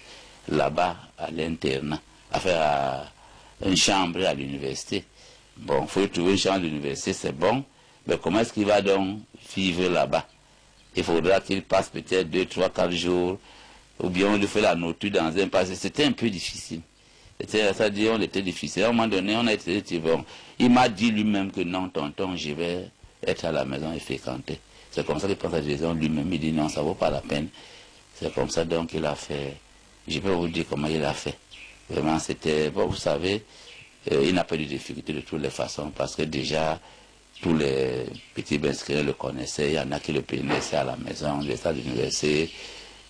S16: là-bas, à l'internat, à une chambre à l'université. Bon, il faut trouver une chambre à l'université, c'est bon. Mais comment est-ce qu'il va donc vivre là-bas? Il faudra qu'il passe peut-être 2, 3, 4 jours, ou bien on lui fait la nourriture dans un passé. C'était un peu difficile. C'est-à-dire, on était difficile. À un moment donné, on a été bon. Il m'a dit lui-même que non, tonton, je vais être à la maison et fréquenter. C'est comme ça qu'il prend sa décision lui-même. Il dit non, ça ne vaut pas la peine. C'est comme ça donc qu'il a fait. Je peux vous dire comment il a fait. Vraiment, c'était, bon, vous savez, il n'a pas eu de difficulté de toutes les façons parce que déjà, tous les petits inscrits le connaissaient. Il y en a qui le connaissaient à la maison, il était à l'université.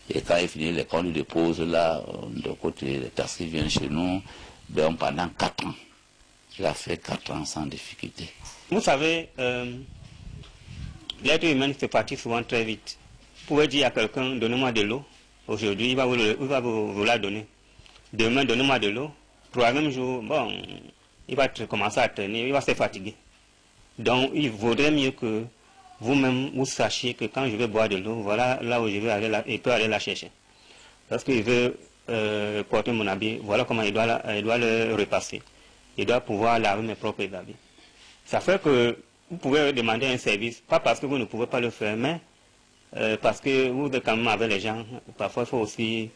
S16: Et quand il finit l'école, il dépose là, de côté, les taxis viennent chez nous. Donc pendant 4 ans, il a fait 4 ans sans difficulté.
S2: Vous savez, l'être humain fait partie souvent très vite. Vous pouvez dire à quelqu'un, donnez-moi de l'eau. Aujourd'hui, il va vous la donner. Demain, donnez-moi de l'eau. 3e jour, bon, il va commencer à traîner, il va se fatiguer. Donc, il vaudrait mieux que vous-même, vous sachiez que quand je vais boire de l'eau, voilà là où je vais aller, il peut aller la chercher. Parce qu'il veut porter mon habit, voilà comment il doit le repasser. Il doit pouvoir laver mes propres habits. Ça fait que vous pouvez demander un service, pas parce que vous ne pouvez pas le faire, mais parce que vous êtes quand même avec les gens. Parfois, il faut aussi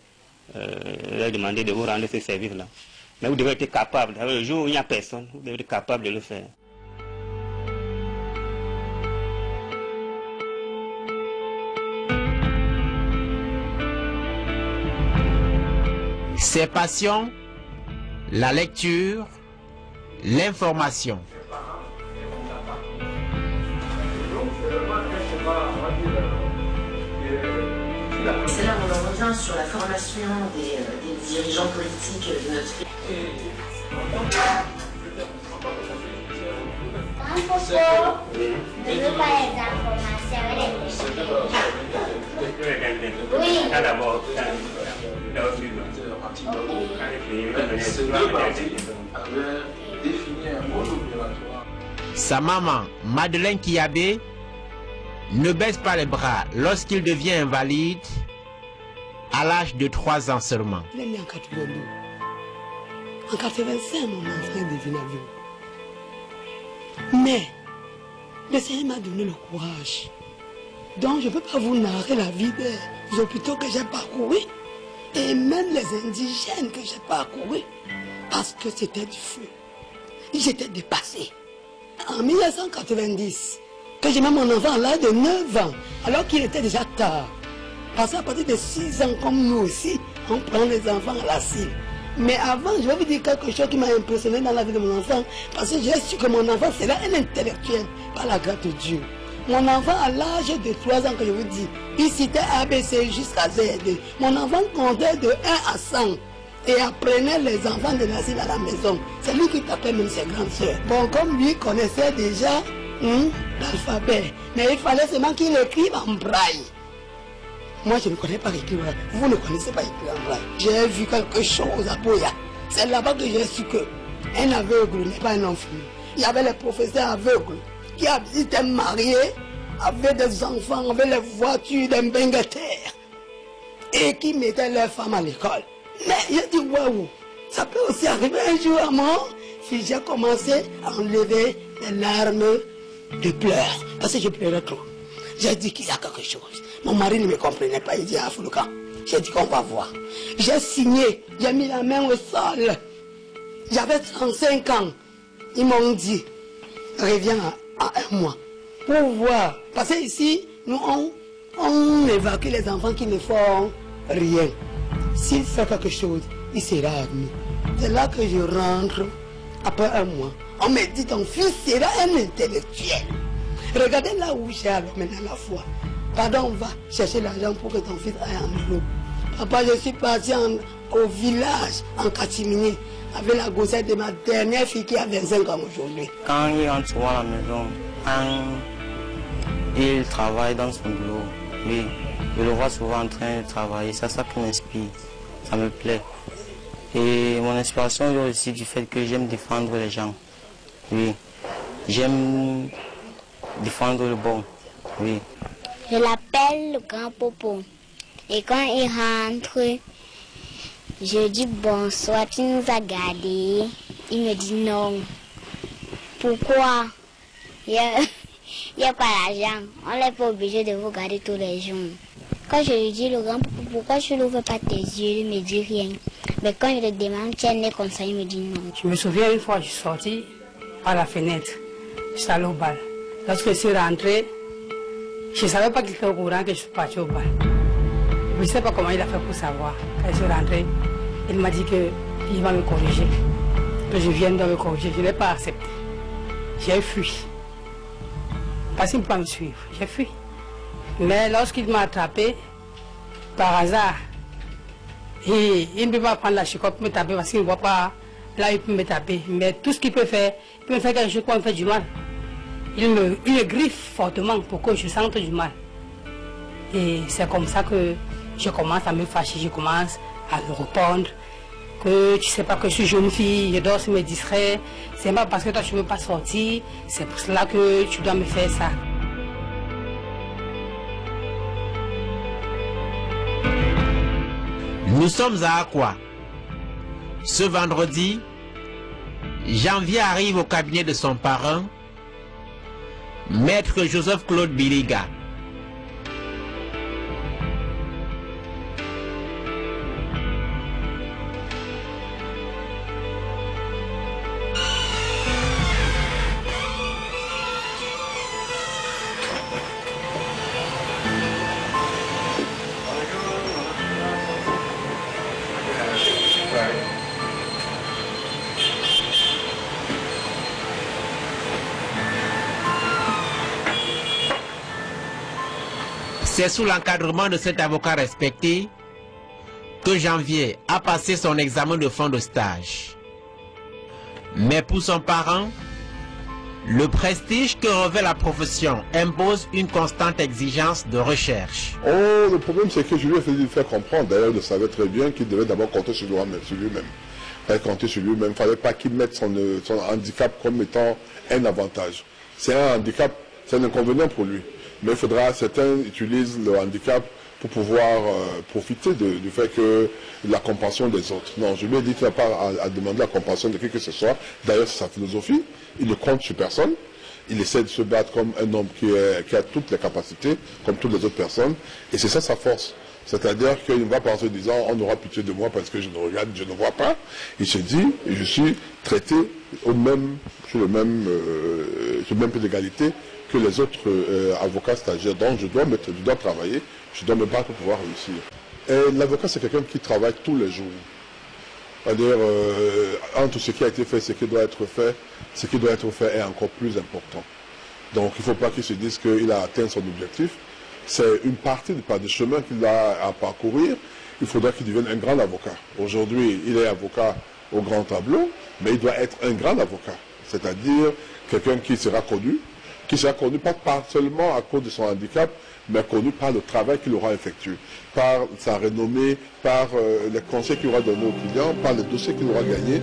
S2: leur demander de vous rendre ce service-là. Mais vous devez être capable. Le jour où il n'y a personne, vous devez être capable de le faire.
S15: Ses passions, la lecture, l'information.
S18: C'est là où on revient sur la formation des dirigeants politiques de notre pays.
S19: Ne veux pas les informations. Oui.
S2: D'abord,
S15: sa maman, Madeleine Kiabé, ne baisse pas les bras lorsqu'il devient invalide à l'âge de 3 ans seulement.
S20: Il est né en 82. En 85, mon enfant est devenu avion. Mais le Seigneur m'a donné le courage. Donc je ne peux pas vous narrer la vie des hôpitaux que j'ai parcourus et même les indigènes que j'ai parcourus parce que c'était du feu. J'étais dépassé. En 1990, que j'ai mis mon enfant à l'âge de 9 ans, alors qu'il était déjà tard. Parce qu'à partir de 6 ans, comme nous aussi, on prend les enfants à la cible. Mais avant, je vais vous dire quelque chose qui m'a impressionné dans la vie de mon enfant, parce que j'ai su que mon enfant sera un intellectuel, par la grâce de Dieu. Mon enfant, à l'âge de 3 ans, que je vous dis, il citait ABC jusqu'à Z. Mon enfant comptait de 1 à 100 et apprenait les enfants de la cible à la maison. C'est lui qui tapait même ses grandes soeurs. Bon, comme lui connaissait déjà l'alphabet, mais il fallait seulement qu'il écrive en braille. Moi, je ne connais pas écrire. Vous ne connaissez pas écrire en braille. J'ai vu quelque chose à Boya. C'est là-bas que j'ai su qu'un aveugle n'est pas un enfant. Il y avait les professeurs aveugles qui étaient mariés, avaient des enfants, avaient les voitures d'un bengataire et qui mettaient leurs femmes à l'école. Mais j'ai dit, waouh, ça peut aussi arriver un jour à moi si j'ai commencé à enlever les larmes de pleurs. Parce que je pleurais trop. J'ai dit qu'il y a quelque chose. Mon mari ne me comprenait pas. Il dit, ah, Foulouka, j'ai dit qu'on va voir. J'ai signé, j'ai mis la main au sol. J'avais 35 ans. Ils m'ont dit, reviens à 1 mois pour voir. Parce que ici, nous, on évacue les enfants qui ne font rien. S'il fait quelque chose, il sera admis. C'est là que je rentre après 1 mois. On me dit, ton fils sera un intellectuel. Regardez là où j'ai alors maintenant la foi. Pardon, on va chercher l'argent pour que ton fils aille en Europe. Papa, je suis parti au village, en Katimini, avec la gossette de ma dernière fille qui a 25 ans aujourd'hui.
S21: Quand il rentre souvent à la maison, il travaille dans son boulot. Oui, je le vois souvent en train de travailler. C'est ça qui m'inspire. Ça me plaît. Et mon inspiration vient aussi du fait que j'aime défendre les gens. Oui, j'aime défendre le bon. Oui.
S19: Je l'appelle le grand Popo. Et quand il rentre, je dis bonsoir, tu nous as gardés. Il me dit non. Pourquoi? Il n'y a pas l'argent. On n'est pas obligé de vous garder tous les jours. Quand je lui dis le grand Popo, pourquoi tu n'ouvres pas tes yeux, il ne me dit rien. Mais quand je le demande, tu es comme ça, il me dit non.
S22: Je me souviens une fois, je suis sortie par la fenêtre. Je suis allée au bal. Lorsque je suis rentrée, je ne savais pas qu'il était au courant que je suis partie au bal. Je ne sais pas comment il a fait pour savoir. Quand je suis rentrée, il m'a dit qu'il va me corriger. Que je vienne de me corriger. Je n'ai pas accepté. J'ai fui. Parce qu'il ne peut pas me suivre. J'ai fui. Mais lorsqu'il m'a attrapé, par hasard, il ne peut pas prendre la chicotte pour me taper parce qu'il ne voit pas là il peut me taper. Mais tout ce qu'il peut faire, il peut me faire quelque chose pour me faire du mal. Il me griffe fortement pour que je sente du mal. Et c'est comme ça que je commence à me fâcher, je commence à me répondre que tu sais pas que je suis jeune fille, je dors sur mes distraits, c'est pas parce que toi tu ne veux pas sortir, c'est pour cela que tu dois me faire ça.
S15: Nous sommes à Akwa. Ce vendredi, Janvier arrive au cabinet de son parent, Maître Joseph-Claude Biliga. C'est sous l'encadrement de cet avocat respecté que Janvier a passé son examen de fin de stage. Mais pour son parent, le prestige que revêt la profession impose une constante exigence de recherche.
S4: Oh, le problème c'est que je lui ai fait faire comprendre, d'ailleurs il le savait très bien qu'il devait d'abord compter sur lui-même. Il fallait compter sur lui-même, il ne fallait pas qu'il mette son handicap comme étant un avantage. C'est un handicap, c'est un inconvénient pour lui. Mais il faudra, certains utilisent le handicap pour pouvoir profiter du fait que la compassion des autres. Non, je lui ai dit qu'il n'a pas à demander la compassion de qui que ce soit. D'ailleurs, c'est sa philosophie. Il ne compte sur personne. Il essaie de se battre comme un homme qui a toutes les capacités, comme toutes les autres personnes. Et c'est ça sa force. C'est-à-dire qu'il ne va pas en se disant on aura pitié de moi parce que je ne regarde, je ne vois pas. Il se dit je suis traité sur le même pied d'égalité que les autres avocats stagiaires. Donc je dois travailler, je dois me battre pour pouvoir réussir. L'avocat c'est quelqu'un qui travaille tous les jours. C'est-à-dire entre ce qui a été fait, ce qui doit être fait, ce qui doit être fait est encore plus important. Donc il ne faut pas qu'il se dise qu'il a atteint son objectif. C'est une partie du chemin qu'il a à parcourir. Il faudra qu'il devienne un grand avocat. Aujourd'hui, il est avocat au grand tableau, mais il doit être un grand avocat. C'est-à-dire quelqu'un qui sera connu pas seulement à cause de son handicap, mais connu par le travail qu'il aura effectué, par sa renommée, par les conseils qu'il aura donnés aux clients, par les dossiers qu'il aura gagnés.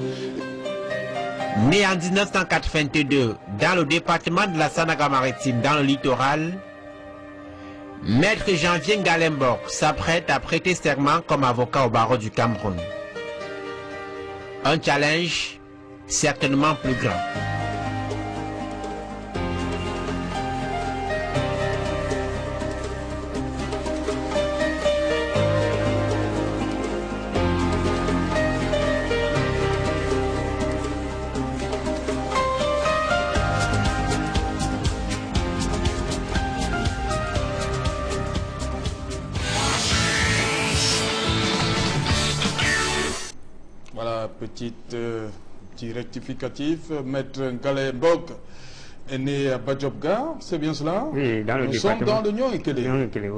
S15: Né en 1982 dans le département de la Sanaga-Maritime, dans le littoral, Maître Janvier Ngalemborg s'apprête à prêter serment comme avocat au barreau du Cameroun. Un challenge certainement plus grand.
S1: Petit rectificatif, Maître Ngalemborg est né à Badjobga, c'est bien cela?
S2: Oui, dans le
S1: Nous
S2: département.
S1: sommes dans le Nyon-Ekele.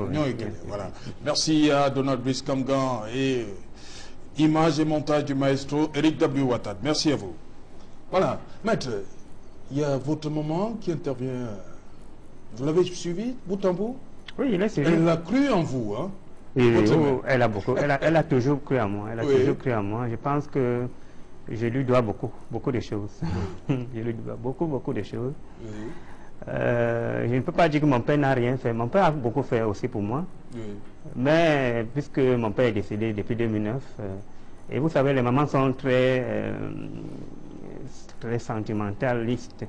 S1: Voilà. Merci à Donald Brice Kamgan et image et montage du maestro Eric W. Ouattara. Merci à vous. Voilà. Maître, il y a votre maman qui intervient. Vous l'avez suivi, bout en bout?
S2: Oui, il est suivi.
S1: Elle a cru en vous, hein?
S2: Elle a toujours cru en moi. Elle a toujours cru en moi. Je pense que je lui dois beaucoup de choses. Je lui dois beaucoup de choses. Je ne peux pas dire que mon père n'a rien fait. Mon père a beaucoup fait aussi pour moi. Mais puisque mon père est décédé depuis 2009, et vous savez, les mamans sont très sentimentalistes.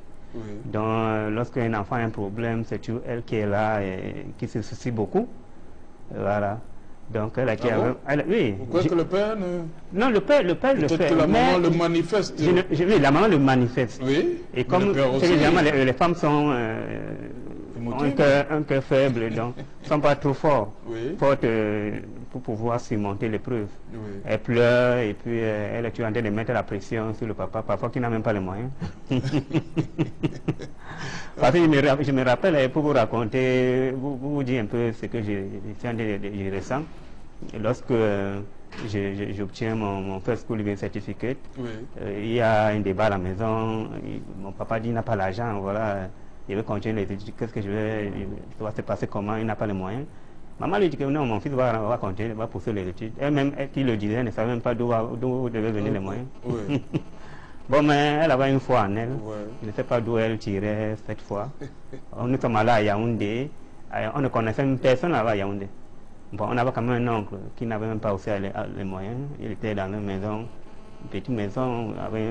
S2: Donc, lorsqu'un enfant a un problème, c'est toujours elle qui est là et qui se soucie beaucoup. Voilà. Donc elle a été oui.
S1: Vous croyez que le père ne...
S2: Non, le père le fait.
S1: Peut-être que la maman le manifeste.
S2: Oui, la maman le manifeste.
S1: Oui.
S2: Et comme généralement les femmes sont ont un cœur faible, donc ne sont pas trop fortes pour pouvoir surmonter l'épreuve. Elle pleure et puis elle est en train de mettre la pression sur le papa, parfois qui n'a même pas les moyens. Parce que je me rappelle, pour vous raconter, vous dire un peu ce que je ressens. Lorsque j'obtiens mon First School Living Certificate, il y a un débat à la maison, mon papa dit il n'a pas l'argent, voilà, il veut continuer les études, qu'est-ce que je vais, ça va se passer comment, il n'a pas les moyens. Maman lui dit que non, mon fils va continuer, va poursuivre les études. Elle-même, qui le disait, ne savait même pas d'où devaient venir les moyens. Bon, mais elle avait une foi en elle. Je ne sais pas d'où elle tirait cette foi. Nous sommes allés à Yaoundé. On ne connaissait même personne là-bas à Yaoundé. Bon, on avait quand même un oncle qui n'avait même pas aussi les moyens. Il était dans une maison, une petite maison, avec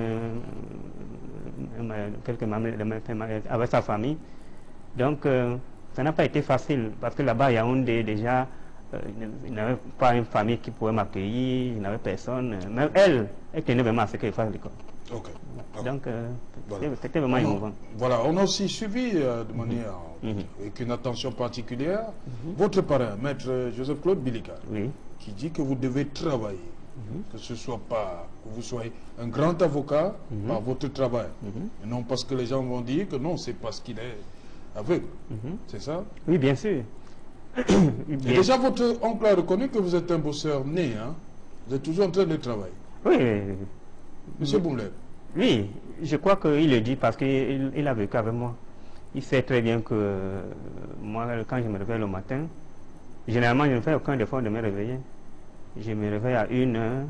S2: quelques membres avec sa famille. Donc, ça n'a pas été facile parce que là-bas à Yaoundé, déjà, il n'avait pas une famille qui pouvait m'accueillir, il n'avait personne. Même elle tenait vraiment à ce qu'il fasse l'école. Donc, c'était vraiment émouvant.
S1: Voilà, on a aussi suivi de manière, avec une attention particulière, votre parrain, Maître Joseph-Claude Bilika, qui dit que vous devez travailler, que ce soit pas, que vous soyez un grand avocat par votre travail, et non parce que les gens vont dire que non, c'est parce qu'il est aveugle. C'est ça?
S2: Oui, bien sûr.
S1: Et déjà, votre oncle a reconnu que vous êtes un bosseur né, hein? Vous êtes toujours en train de travailler.
S2: Oui.
S1: Monsieur Boumler.
S2: Oui, je crois qu'il le dit parce qu'il a vécu avec moi. Il sait très bien que moi, quand je me réveille le matin, généralement, je ne fais aucun effort de me réveiller. Je me réveille à 1 heure,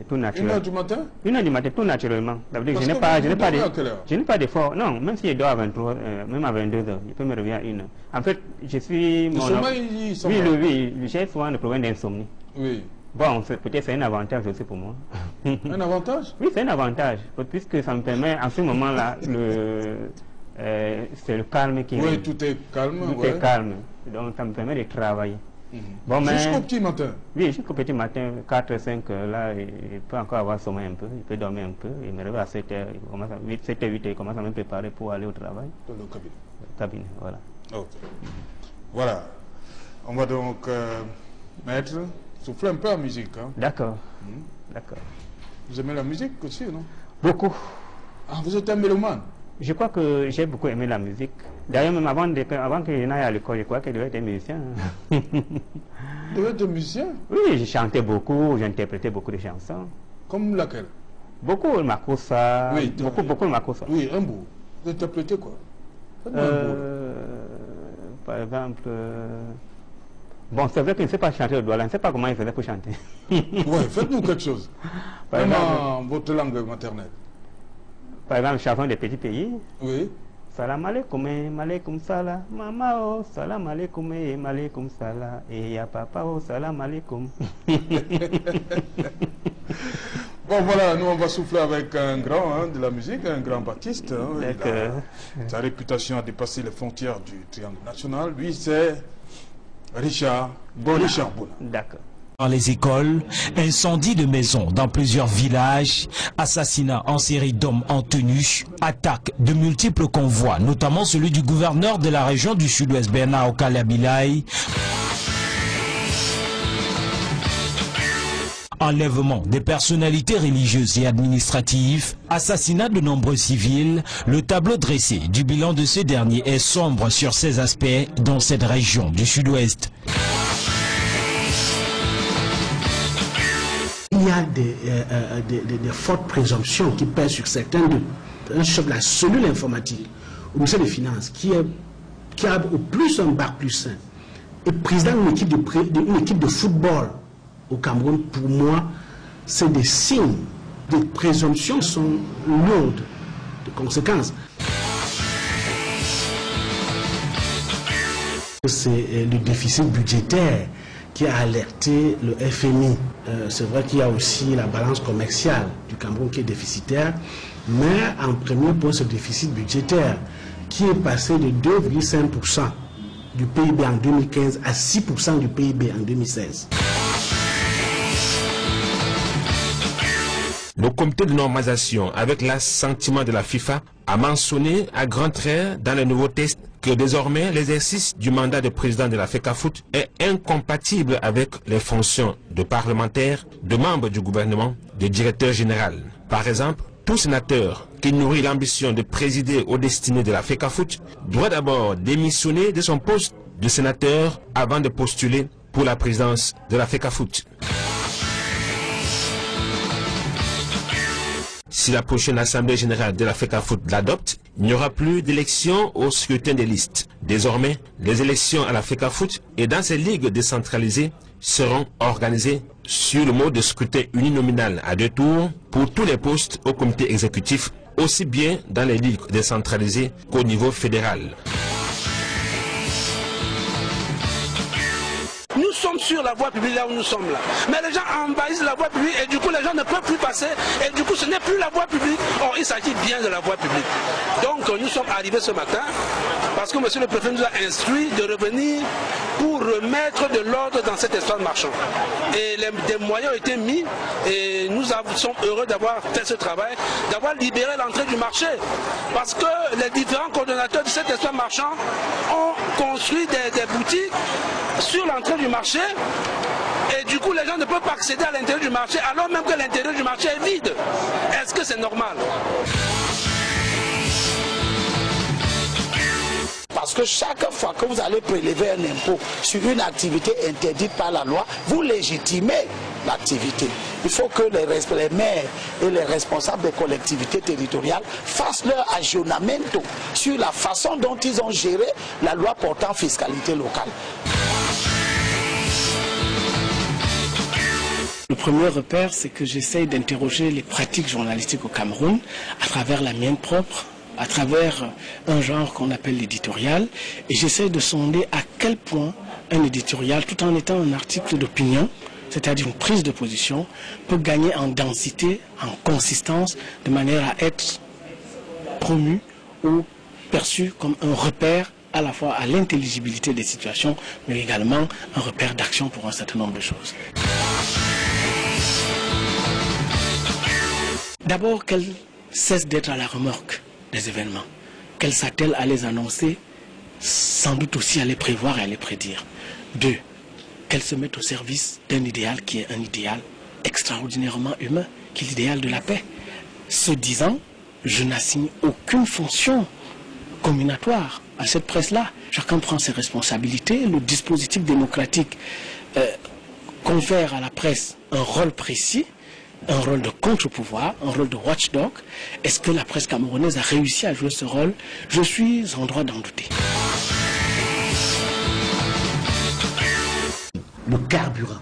S2: tout naturellement.
S1: 1 heure du matin?
S2: 1 heure du matin, tout naturellement. Je n'ai pas d'effort. Non, même si je dors à 23, même à 22 heures, je peux me réveiller à 1 heure. En fait, je suis...
S1: Le sommeil,
S2: oui, j'ai souvent le problème d'insomnie.
S1: Oui.
S2: Bon, peut-être c'est un avantage aussi pour moi.
S1: Un avantage?
S2: Oui, c'est un avantage, puisque ça me permet, en ce moment-là, c'est le calme qui...
S1: Oui, tout est calme.
S2: Tout est calme, donc ça me permet de travailler.
S1: Bon, jusqu'au petit matin?
S2: Oui, jusqu'au petit matin, 4-5 heures, là, il peut encore avoir sommeil un peu, il peut dormir un peu, il me réveille à 7 heures, 7 heures, 8 heures, il commence à me préparer pour aller au travail.
S1: Dans le cabinet?
S2: Cabinet, voilà.
S1: Ok. Voilà. On va donc mettre... souffler un peu la musique. Hein.
S2: D'accord. D'accord.
S1: Vous aimez la musique aussi, non?
S2: Beaucoup.
S1: Ah, vous êtes un mélomane?
S2: Je crois que j'ai beaucoup aimé la musique. D'ailleurs, même avant que je n'aille à l'école, je crois que je devais être musicien.
S1: Vous devez être musicien?
S2: Oui, je chantais beaucoup, j'interprétais beaucoup de chansons.
S1: Comme laquelle?
S2: Beaucoup de Makossa.
S1: Oui,
S2: beaucoup de Makossa.
S1: Oui, un bout. Vous interprétez quoi?
S2: Par exemple... Bon, c'est vrai qu'il ne sait pas chanter au doigt, je ne sais pas comment il faisait pour chanter.
S1: Oui, faites-nous quelque chose. Vraiment, votre langue maternelle.
S2: Par exemple, chanson des petits pays.
S1: Oui.
S2: Salam alaikum, malaikum salam, mama oh, salam alaikum, malaikum salam, et ya papa oh, salam alaikum.
S1: Bon voilà, nous on va souffler avec un grand de la musique, un grand Baptiste. Sa réputation a dépassé les frontières du triangle national. Lui c'est Richard Bona.
S2: D'accord.
S3: Dans les écoles, incendie de maisons dans plusieurs villages, assassinats en série d'hommes en tenue, attaques de multiples convois, notamment celui du gouverneur de la région du Sud-Ouest Bernard Okalabilai, enlèvement des personnalités religieuses et administratives, assassinat de nombreux civils, le tableau dressé du bilan de ce dernier est sombre sur ces aspects dans cette région du Sud-Ouest.
S5: Il y a des fortes présomptions qui pèsent sur certains d'eux. Un chef de la cellule informatique au ministère des Finances qui a au plus un bac plus 1 et président d'une équipe de football au Cameroun, pour moi, c'est des signes. Des présomptions sont lourdes de conséquences. C'est le déficit budgétaire qui a alerté le FMI. C'est vrai qu'il y a aussi la balance commerciale du Cameroun qui est déficitaire, mais en premier point, ce déficit budgétaire qui est passé de 2,5% du PIB en 2015 à 6% du PIB en 2016.
S7: Le comité de normalisation, avec l'assentiment de la FIFA, a mentionné à grands traits dans le nouveau texte que désormais l'exercice du mandat de président de la FECAFOOT est incompatible avec les fonctions de parlementaire, de membre du gouvernement, de directeur général. Par exemple, tout sénateur qui nourrit l'ambition de présider aux destinées de la FECAFOOT doit d'abord démissionner de son poste de sénateur avant de postuler pour la présidence de la FECAFOOT. Si la prochaine Assemblée générale de la FECAFOOT l'adopte, il n'y aura plus d'élections au scrutin des listes. Désormais, les élections à la FECAFOOT et dans ces ligues décentralisées seront organisées sur le mode de scrutin uninominal à 2 tours pour tous les postes au comité exécutif, aussi bien dans les ligues décentralisées qu'au niveau fédéral.
S23: Nous sommes sur la voie publique là où nous sommes là. Mais les gens envahissent la voie publique et du coup les gens ne peuvent plus passer et du coup ce n'est plus la voie publique. Or il s'agit bien de la voie publique. Donc nous sommes arrivés ce matin parce que monsieur le préfet nous a instruit de revenir pour remettre de l'ordre dans cet espace marchand. Et des moyens ont été mis et nous sommes heureux d'avoir fait ce travail, d'avoir libéré l'entrée du marché. Parce que les différents coordonnateurs de cet espace marchand ont construit des boutiques sur l'entrée du marché et du coup les gens ne peuvent pas accéder à l'intérieur du marché alors même que l'intérieur du marché est vide. Est-ce que c'est normal?
S5: Parce
S8: Parce que chaque fois que vous allez prélever un impôt sur une activité interdite par la loi, vous légitimez l'activité. Il faut que les maires et les responsables des collectivités territoriales fassent leur aggiornamento sur la façon dont ils ont géré la loi portant fiscalité locale.
S5: Le premier repère, c'est que j'essaye d'interroger les pratiques journalistiques au Cameroun à travers la mienne propre, à travers un genre qu'on appelle l'éditorial, et j'essaie de sonder à quel point un éditorial, tout en étant un article d'opinion, c'est-à-dire une prise de position, peut gagner en densité, en consistance, de manière à être promu ou perçu comme un repère à la fois à l'intelligibilité des situations, mais également un repère d'action pour un certain nombre de choses. D'abord, qu'elle cesse d'être à la remorque des événements, qu'elle s'attelle à les annoncer, sans doute aussi à les prévoir et à les prédire. 2, qu'elle se mette au service d'un idéal qui est un idéal extraordinairement humain, qui est l'idéal de la paix. Ce disant, je n'assigne aucune fonction combinatoire à cette presse-là. Chacun prend ses responsabilités. Le dispositif démocratique confère à la presse un rôle précis, un rôle de contre-pouvoir, un rôle de watchdog. Est-ce que la presse camerounaise a réussi à jouer ce rôle? Je suis en droit d'en douter.
S9: Le carburant,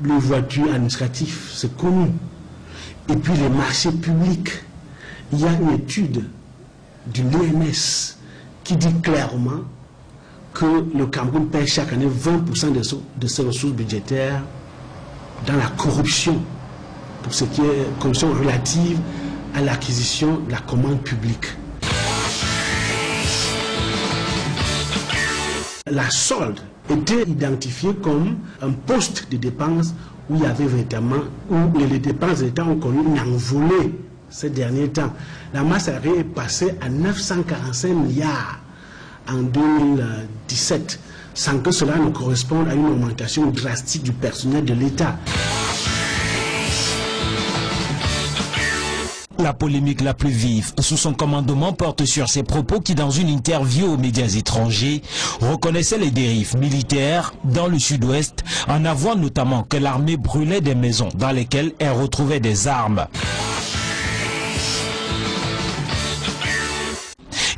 S9: les voitures administratives, c'est connu. Et puis les marchés publics. Il y a une étude de l'OMS qui dit clairement que le Cameroun paie chaque année 20% de ses ressources budgétaires dans la corruption, pour ce qui est corruption relative à l'acquisition de la commande publique. La solde était identifiée comme un poste de dépenses où il y avait véritablement, où les dépenses de l'État ont connu une envolée ces derniers temps. La masse salariale est passée à 945 milliards en 2017, sans que cela ne corresponde à une augmentation drastique du personnel de l'État.
S3: La polémique la plus vive sous son commandement porte sur ses propos qui, dans une interview aux médias étrangers, reconnaissait les dérives militaires dans le sud-ouest, en avouant notamment que l'armée brûlait des maisons dans lesquelles elle retrouvait des armes.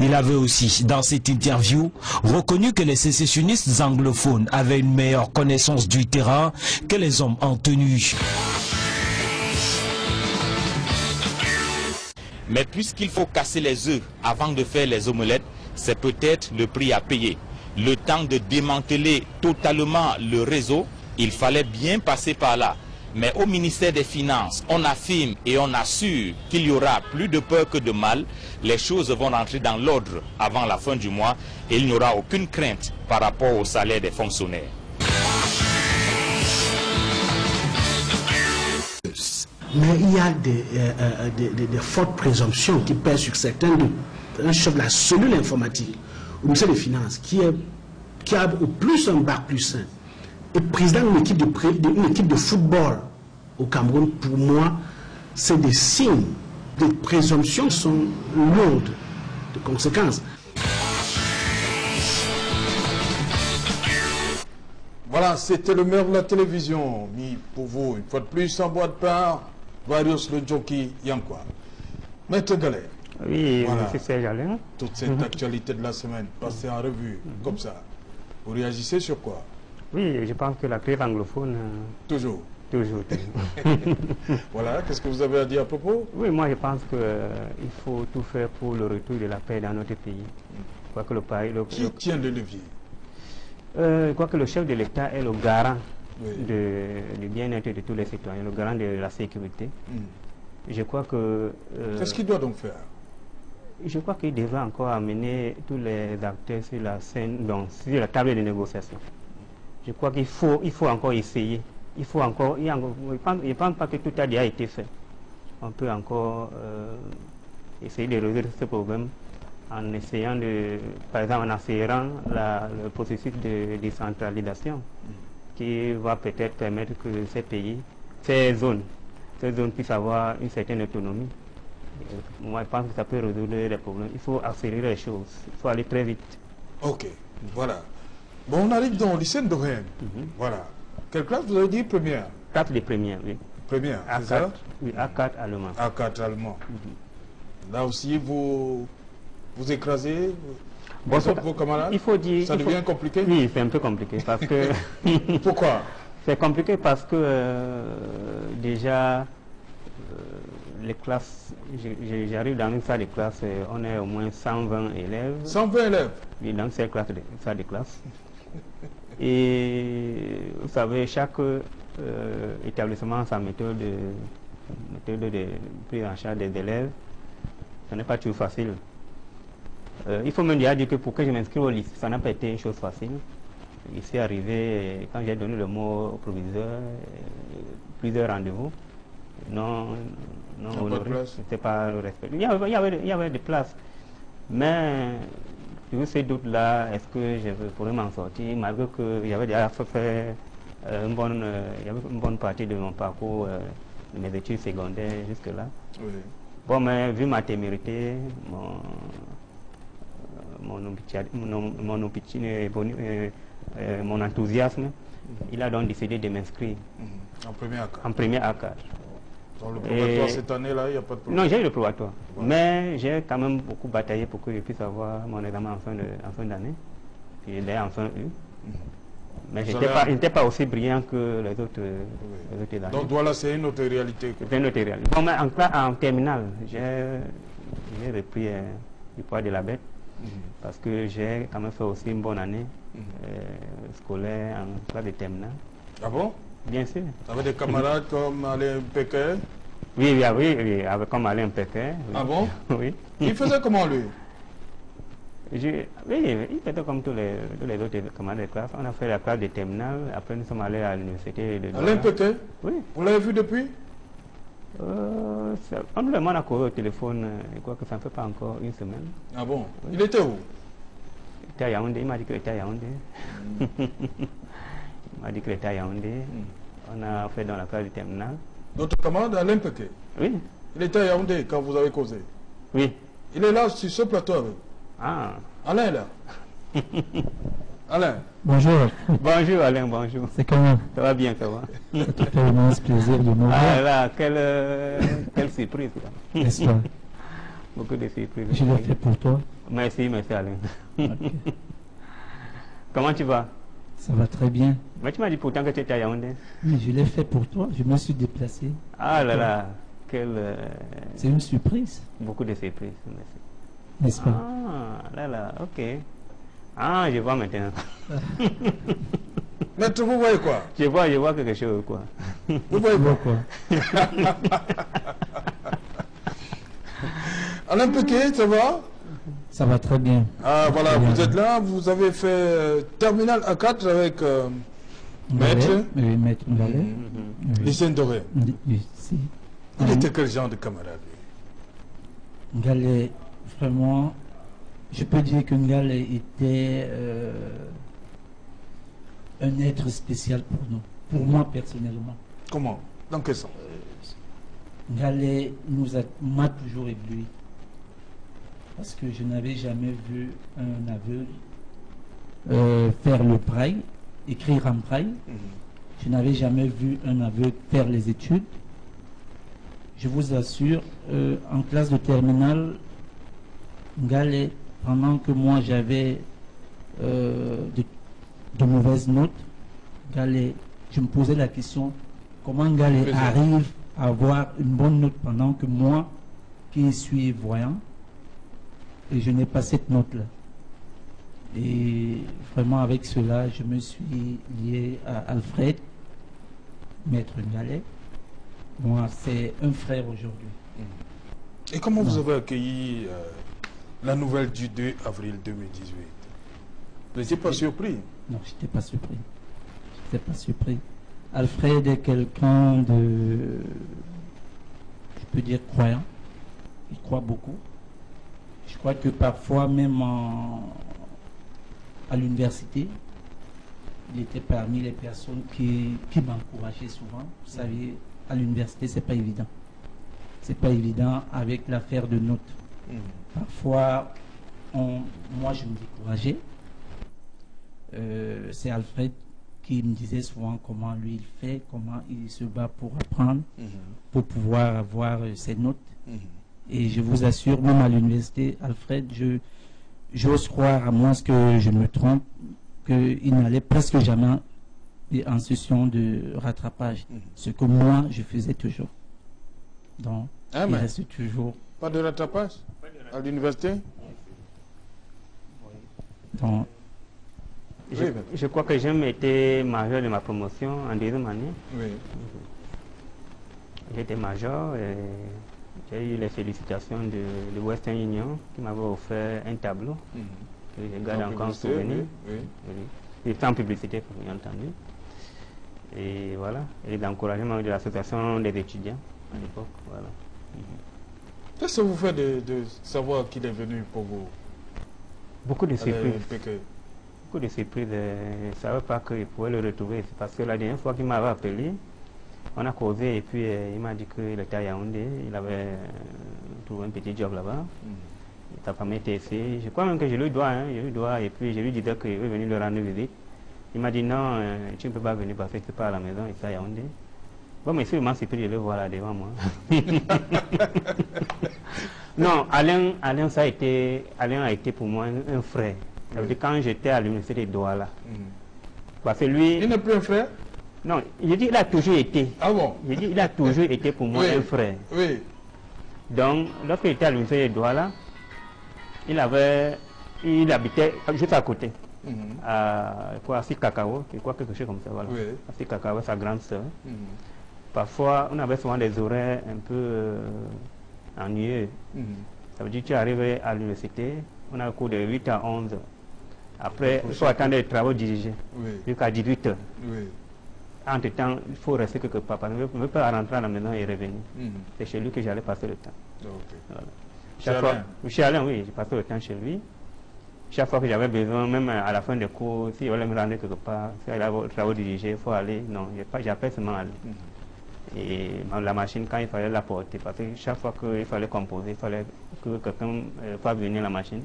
S3: Il avait aussi, dans cette interview, reconnu que les sécessionnistes anglophones avaient une meilleure connaissance du terrain que les hommes en tenue.
S10: Mais puisqu'il faut casser les œufs avant de faire les omelettes, c'est peut-être le prix à payer. Le temps de démanteler totalement le réseau, il fallait bien passer par là. Mais au ministère des Finances, on affirme et on assure qu'il y aura plus de peur que de mal. Les choses vont rentrer dans l'ordre avant la fin du mois et il n'y aura aucune crainte par rapport au salaire des fonctionnaires.
S9: Mais il y a des fortes présomptions qui pèsent sur certains d'eux. Un chef de la cellule informatique, au ministère des Finances, qui a au plus un bac plus 5, et président d'une équipe de football au Cameroun, pour moi, c'est des signes. Des présomptions sont lourdes de conséquences.
S1: Voilà, c'était le maire de la télévision, mis pour vous, une fois de plus, en boîte par Varios le jockey Yankwa. Maître Galère.
S2: Oui,
S1: voilà.
S2: M. Serge-Alain.
S1: Toute cette actualité de la semaine, passée en revue, comme ça. Vous réagissez sur quoi?
S2: Oui, je pense que la trêve anglophone...
S1: Toujours.
S2: Toujours.
S1: Voilà, qu'est-ce que vous avez à dire à propos?
S2: Oui, moi je pense qu'il faut tout faire pour le retour de la paix dans notre pays. Je crois que
S1: Qui tient le levier?
S2: Je crois que le chef de l'État est le garant du bien-être de tous les citoyens, le garant de la sécurité. Je crois que...
S1: Qu'est-ce qu'il doit donc faire?
S2: Je crois qu'il devrait encore amener tous les acteurs sur la scène, donc sur la table de négociation. Je crois qu'il faut encore essayer. Il faut encore... je ne pense pas que tout a déjà été fait. On peut encore essayer de résoudre ce problème en essayant de... Par exemple, en accélérant le processus de décentralisation qui va peut-être permettre que ces pays, ces zones puissent avoir une certaine autonomie. Moi, je pense que ça peut résoudre les problèmes. Il faut accélérer les choses. Il faut aller très vite.
S1: Ok, voilà. Bon, on arrive dans le lycée de Doreen. Voilà. Quelle classe vous avez dit? Première?
S2: 4 de première, oui.
S1: Première, c'est
S2: A4,
S1: ça?
S2: oui, A4 allemand.
S1: A4 allemand. Là aussi, vous écrasez
S2: bon,
S1: vos camarades?
S2: Il faut dire...
S1: Ça devient compliqué?
S2: Oui, c'est un peu compliqué parce que...
S1: Pourquoi?
S2: C'est compliqué parce que déjà, les classes, j'arrive dans une salle de classe, on est au moins 120 élèves.
S1: 120 élèves? Oui,
S2: dans cette salle de classe. Et vous savez, chaque établissement a sa méthode de prise en charge des élèves. Ce n'est pas toujours facile. Il faut me dire que pour que je m'inscrive au lycée, ça n'a pas été une chose facile. Il s'est arrivé, quand j'ai donné le mot au proviseur, plusieurs rendez-vous. Non honoré, c'était pas le respect. Il y avait des places. Mais, sur ces doutes-là, est-ce que je pourrais m'en sortir, malgré que j'avais déjà fait une bonne partie de mon parcours, de mes études secondaires jusque-là. Oui. Bon, mais vu ma témérité, mon enthousiasme, il a donc décidé de m'inscrire.
S1: En premier A4? En
S2: premier A4.
S1: Dans le probatoire cette année-là, il n'y a pas de problème?
S2: Non, j'ai eu le probatoire. Ouais. Mais j'ai quand même beaucoup bataillé pour que je puisse avoir mon examen en fin d'année. Puis j'ai enfin eu. Mais je n'étais pas aussi brillant que les autres années.
S1: Donc voilà, c'est une autre réalité.
S2: C'est une autre réalité. Bon, mais en terminale, j'ai repris du poids de la bête. Parce que j'ai quand même fait aussi une bonne année scolaire en classe de terminale.
S1: Ah bon?
S2: Bien sûr.
S1: Tu avais des camarades comme Alain Péquet?
S2: Oui, comme Alain Péquet. Oui.
S1: Ah bon?
S2: Oui.
S1: Il faisait comment lui?
S2: Oui, il faisait comme tous les autres camarades de classe. On a fait la classe de terminale, après nous sommes allés à l'université de...
S1: Alain Péquet? Oui. Vous l'avez vu depuis?
S2: On nous demande à courir au téléphone, je crois que ça ne fait pas encore une semaine.
S1: Ah bon? Oui. Il était où?
S2: Il était à Yaoundé, il m'a dit qu'il était à Yaoundé. Il m'a dit qu'il était à Yaoundé. On a fait dans la classe du terminal.
S1: Notre camarade Alain Péquet?
S2: Oui.
S1: Il était à Yaoundé quand vous avez causé?
S2: Oui.
S1: Il est là sur ce plateau avec vous?
S2: Ah.
S1: Alain est là? Alain?
S11: Bonjour.
S2: Bonjour Alain, bonjour.
S11: C'est comment?
S2: Ça va bien, ça va.
S11: Ça fait immense plaisir de nous voir.
S2: Ah là, quelle surprise.
S11: N'est-ce pas?
S2: Beaucoup de surprises.
S11: Je l'ai fait pour toi.
S2: Merci Alain. Okay. Comment tu vas?
S11: Ça va très bien.
S2: Mais tu m'as dit pourtant que tu étais à Yaoundé.
S11: Oui, je l'ai fait pour toi. Je me suis déplacé.
S2: Ah là là,
S11: c'est une surprise.
S2: Beaucoup de surprises, merci.
S11: N'est-ce pas?
S2: Ah là là, ok. Ah, je vois maintenant.
S1: Maître, vous voyez quoi?
S2: Je vois quelque chose, quoi.
S1: Vous voyez quoi? Alain Péquet, ça va?
S11: Ça va très bien.
S1: Ah voilà, vous êtes là, vous avez fait terminal A4 avec Maître?
S11: Oui, Maître Ngalé.
S1: Lycée Doré.
S11: Oui, si.
S1: Il était quel genre de camarade?
S11: Ngalé, vraiment, je peux dire que Ngalé était un être spécial pour nous, pour moi personnellement.
S1: Comment? Dans quel sens?
S11: Ngalé m'a toujours ébloui. Parce que je n'avais jamais vu un aveugle faire le braille, écrire en braille. Je n'avais jamais vu un aveugle faire les études. Je vous assure, en classe de terminale, Ngalé, pendant que moi j'avais de mauvaises notes, Ngalé, je me posais la question, comment Ngalé arrive à avoir une bonne note pendant que moi, qui suis voyant, et je n'ai pas cette note-là. Et vraiment avec cela, je me suis lié à Alfred, Maître Ngalé. Moi, c'est un frère aujourd'hui.
S1: Et comment vous avez accueilli la nouvelle du 2 avril 2018? Vous n'étiez pas surpris?
S11: Non, je n'étais pas surpris. Je n'étais pas surpris. Alfred est quelqu'un de, je peux dire, croyant. Il croit beaucoup. Je crois que parfois, même à l'université, il était parmi les personnes qui m'encourageaient souvent. Vous savez, à l'université, c'est pas évident. C'est pas évident avec l'affaire de notes. Parfois, moi, je me décourageais. c'est Alfred qui me disait souvent comment lui il fait, comment il se bat pour apprendre, pour pouvoir avoir ses notes. Et je vous assure, même à l'université, Alfred, j'ose croire, à moins que je me trompe, qu'il n'allait presque jamais en session de rattrapage. Ce que moi, je faisais toujours. Donc, il reste toujours...
S1: Pas de rattrapage à l'université?
S11: Donc,
S2: je crois que j'ai été major de ma promotion en deuxième année.
S1: Oui.
S2: J'étais major et j'ai eu les félicitations de Western Union qui m'avait offert un tableau que je garde encore en souvenir. Il était en publicité, bien entendu. Et voilà, et l'encouragement de l'association des étudiants à l'époque. Voilà.
S1: Qu'est-ce que vous faites de savoir qu'il est venu pour vous?
S2: Beaucoup de surprises. Beaucoup de surprises. Je ne savais pas qu'il pouvait le retrouver. Parce que la dernière fois qu'il m'avait appelé, on a causé et puis il m'a dit qu'il était à Yaoundé. Il avait trouvé un petit job là-bas. Sa famille était ici. Je crois même que je lui dois. Et puis je lui disais qu'il veut venir le rendre visite. Il m'a dit non, tu ne peux pas venir parce que tu n'es pas à la maison, il est à Yaoundé. Bon, mais sûrement surpris de le voir là devant moi. Non, Alain a été pour moi un frère. Ça veut dire quand j'étais à l'université de Douala. Parce que lui...
S1: Il n'est plus un frère?
S2: Non, je dis il a toujours été.
S1: Ah bon?
S2: Je dis il a toujours été pour moi un frère.
S1: Oui.
S2: Donc, lorsqu'il était à l'université de Douala, il habitait juste à côté. À Sikakao, qui croit quelque chose comme ça, voilà. Oui. À Sikakao, sa grande sœur. Parfois, on avait souvent des horaires un peu ennuyeux. Ça veut dire que tu arrives à l'université, on a un cours de 8 à 11. Après, il faut attendre les travaux dirigés jusqu'à 18 h. Entre-temps, il faut rester quelque part. On ne veut pas rentrer à la maison et revenir. C'est chez lui que j'allais passer le temps. Voilà. Chez Alain, oui, j'ai passé le temps chez lui. Chaque fois que j'avais besoin, même à la fin des cours, si je voulais me rendre quelque part, si il y avait des travaux dirigés, il faut aller. Non, j'appelle seulement aller. Et la machine, quand il fallait la porter, parce que chaque fois qu'il fallait composer, il fallait que quelqu'un fasse venir la machine.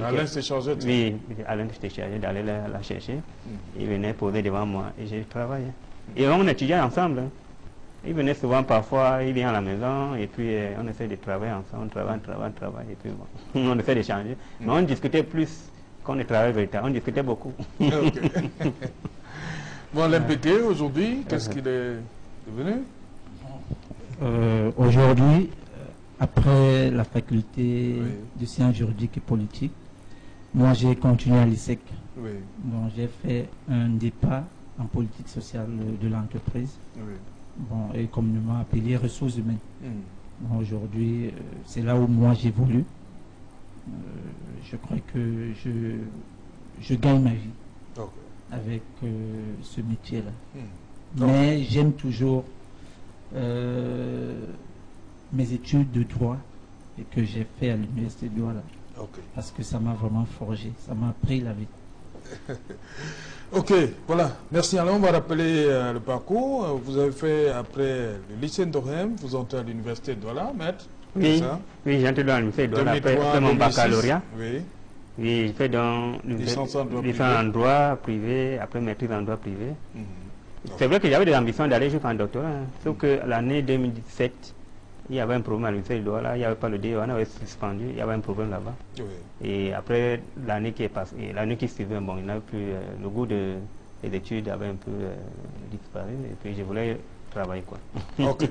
S1: Alain s'est chargé de ça?
S2: Oui, Alain s'était chargé d'aller la chercher. Il venait poser devant moi et j'ai travaillé. Et on étudiait ensemble. Il venait souvent, parfois, il vient à la maison et puis on essaie de travailler ensemble, on travaille et puis bon, on essaie d'échanger. Mais on discutait plus qu'on ne travaillait véritablement, on discutait beaucoup.
S1: Bon, l'MPT aujourd'hui, qu'est-ce qu'il est devenu?
S11: Aujourd'hui, après la faculté de sciences juridiques et politiques, moi j'ai continué à l'ISEC. Bon, j'ai fait un départ en politique sociale de l'entreprise. Bon, et communément appelé ressources humaines. Bon, aujourd'hui, c'est là où moi j'évolue. Je crois que je gagne ma vie avec ce métier-là. Mais j'aime toujours mes études de droit et que j'ai fait à l'université de Douala. Parce que ça m'a vraiment forgé, ça m'a appris la vie.
S1: Ok, voilà. Merci. Alors, on va rappeler le parcours. Vous avez fait, après le lycée d'Orem, vous entrez à l'université de Douala, maître?
S2: Oui, oui, j'ai entré dans l'université de Douala après mon baccalauréat.
S1: Oui.
S2: Oui, j'ai fait dans
S1: licence
S2: en droit privé, après maîtrise en droit privé. C'est vrai que j'avais des ambitions d'aller jusqu'en doctorat, sauf que l'année 2017, il y avait un problème à l'université de Douala, il n'y avait pas le DE, on avait suspendu, il y avait un problème là-bas. Et après l'année qui est passée, l'année qui suivait, bon, il n'avait plus le goût des études avait un peu disparu, et puis je voulais travailler, quoi.
S1: Ok.